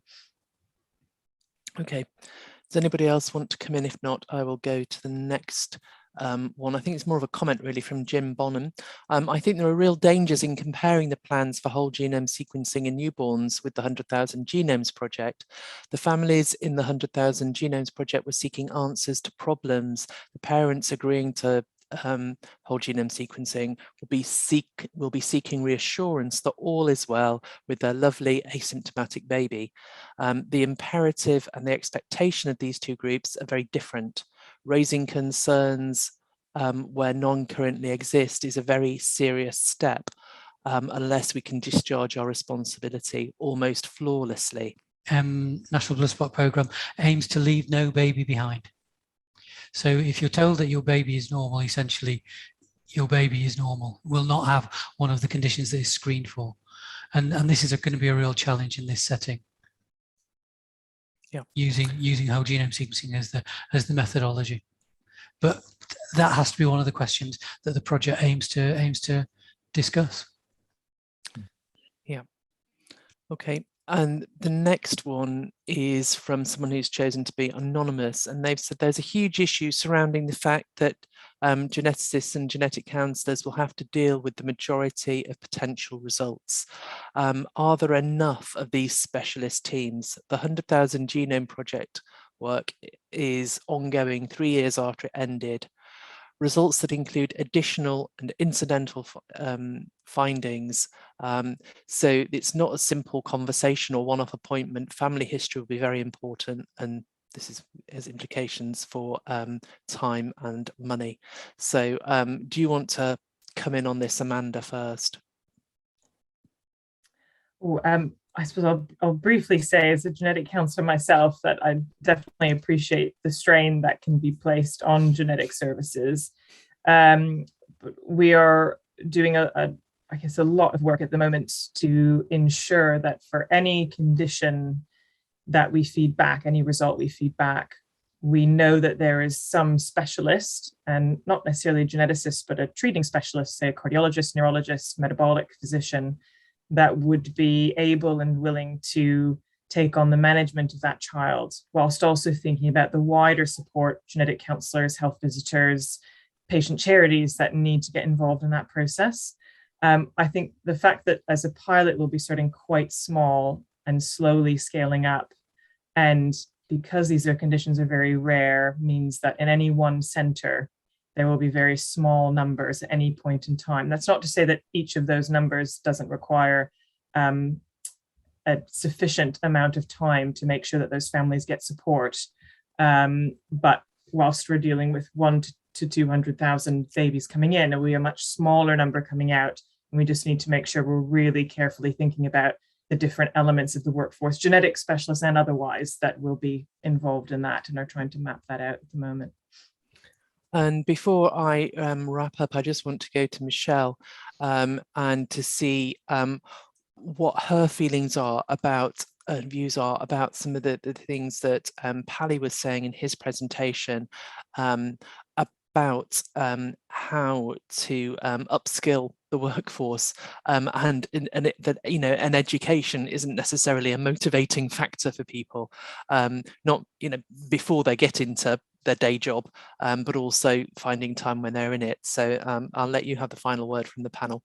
Okay. Does anybody else want to come in? If not, I will go to the next one. I think it's more of a comment really from Jim Bonham. I think there are real dangers in comparing the plans for whole genome sequencing in newborns with the 100,000 Genomes Project. The families in the 100,000 Genomes Project were seeking answers to problems. The parents agreeing to whole genome sequencing will be seeking reassurance that all is well with their lovely asymptomatic baby. The imperative and the expectation of these two groups are very different. Raising concerns where none currently exist is a very serious step unless we can discharge our responsibility almost flawlessly. National Blood Spot Programme aims to leave no baby behind. So if you're told that your baby is normal, essentially your baby is normal, will not have one of the conditions that is screened for. And this is going to be a real challenge in this setting. Yeah. Using whole genome sequencing as the methodology. But that has to be one of the questions that the project aims to discuss. Yeah. Okay. And the next one is from someone who's chosen to be anonymous, and they've said there's a huge issue surrounding the fact that geneticists and genetic counsellors will have to deal with the majority of potential results. Are there enough of these specialist teams? The 100,000 Genome Project work is ongoing 3 years after it ended. Results that include additional and incidental findings. So it's not a simple conversation or one-off appointment. Family history will be very important, and this has implications for time and money. So do you want to come in on this, Amanda, first? I suppose I'll briefly say, as a genetic counsellor myself, that I definitely appreciate the strain that can be placed on genetic services. We are doing I guess a lot of work at the moment to ensure that for any condition that we feed back, any result we feed back, we know that there is some specialist, and not necessarily a geneticist, but a treating specialist, say a cardiologist, neurologist, metabolic physician, that would be able and willing to take on the management of that child, whilst also thinking about the wider support, genetic counsellors, health visitors, patient charities that need to get involved in that process. I think the fact that as a pilot we'll be starting quite small and slowly scaling up, and because these conditions are very rare, means that in any one centre there will be very small numbers at any point in time. That's not to say that each of those numbers doesn't require a sufficient amount of time to make sure that those families get support. But whilst we're dealing with 1 to 200,000 babies coming in, and we a much smaller number coming out, and we just need to make sure we're really carefully thinking about the different elements of the workforce, genetic specialists and otherwise, that will be involved in that, and are trying to map that out at the moment. And before I wrap up, I just want to go to Michelle and to see what her feelings are about, views are about some of the things that Pali was saying in his presentation about how to upskill the workforce, and that, you know, and education isn't necessarily a motivating factor for people, not, you know, before they get into their day job, but also finding time when they're in it. So I'll let you have the final word from the panel.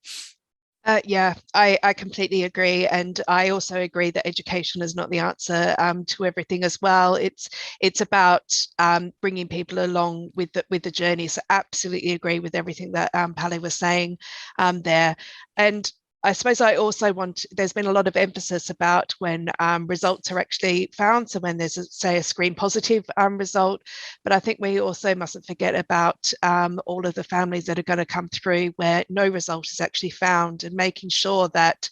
Yeah, I completely agree, and I also agree that education is not the answer to everything as well. It's about bringing people along with the journey. So absolutely agree with everything that Pali was saying there. And I suppose I also there's been a lot of emphasis about when results are actually found. So when there's, say, a screen positive result, but I think we also mustn't forget about all of the families that are going to come through where no result is actually found, and making sure that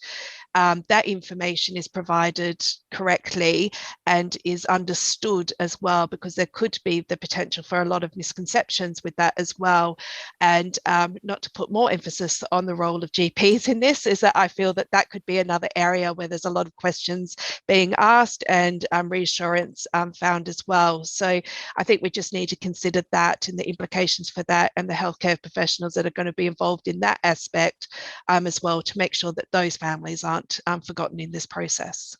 that information is provided correctly and is understood as well, because there could be the potential for a lot of misconceptions with that as well. And not to put more emphasis on the role of GPs in this, is that I feel that that could be another area where there's a lot of questions being asked and reassurance found as well. So I think we just need to consider that and the implications for that, and the healthcare professionals that are going to be involved in that aspect as well, to make sure that those families aren't forgotten in this process.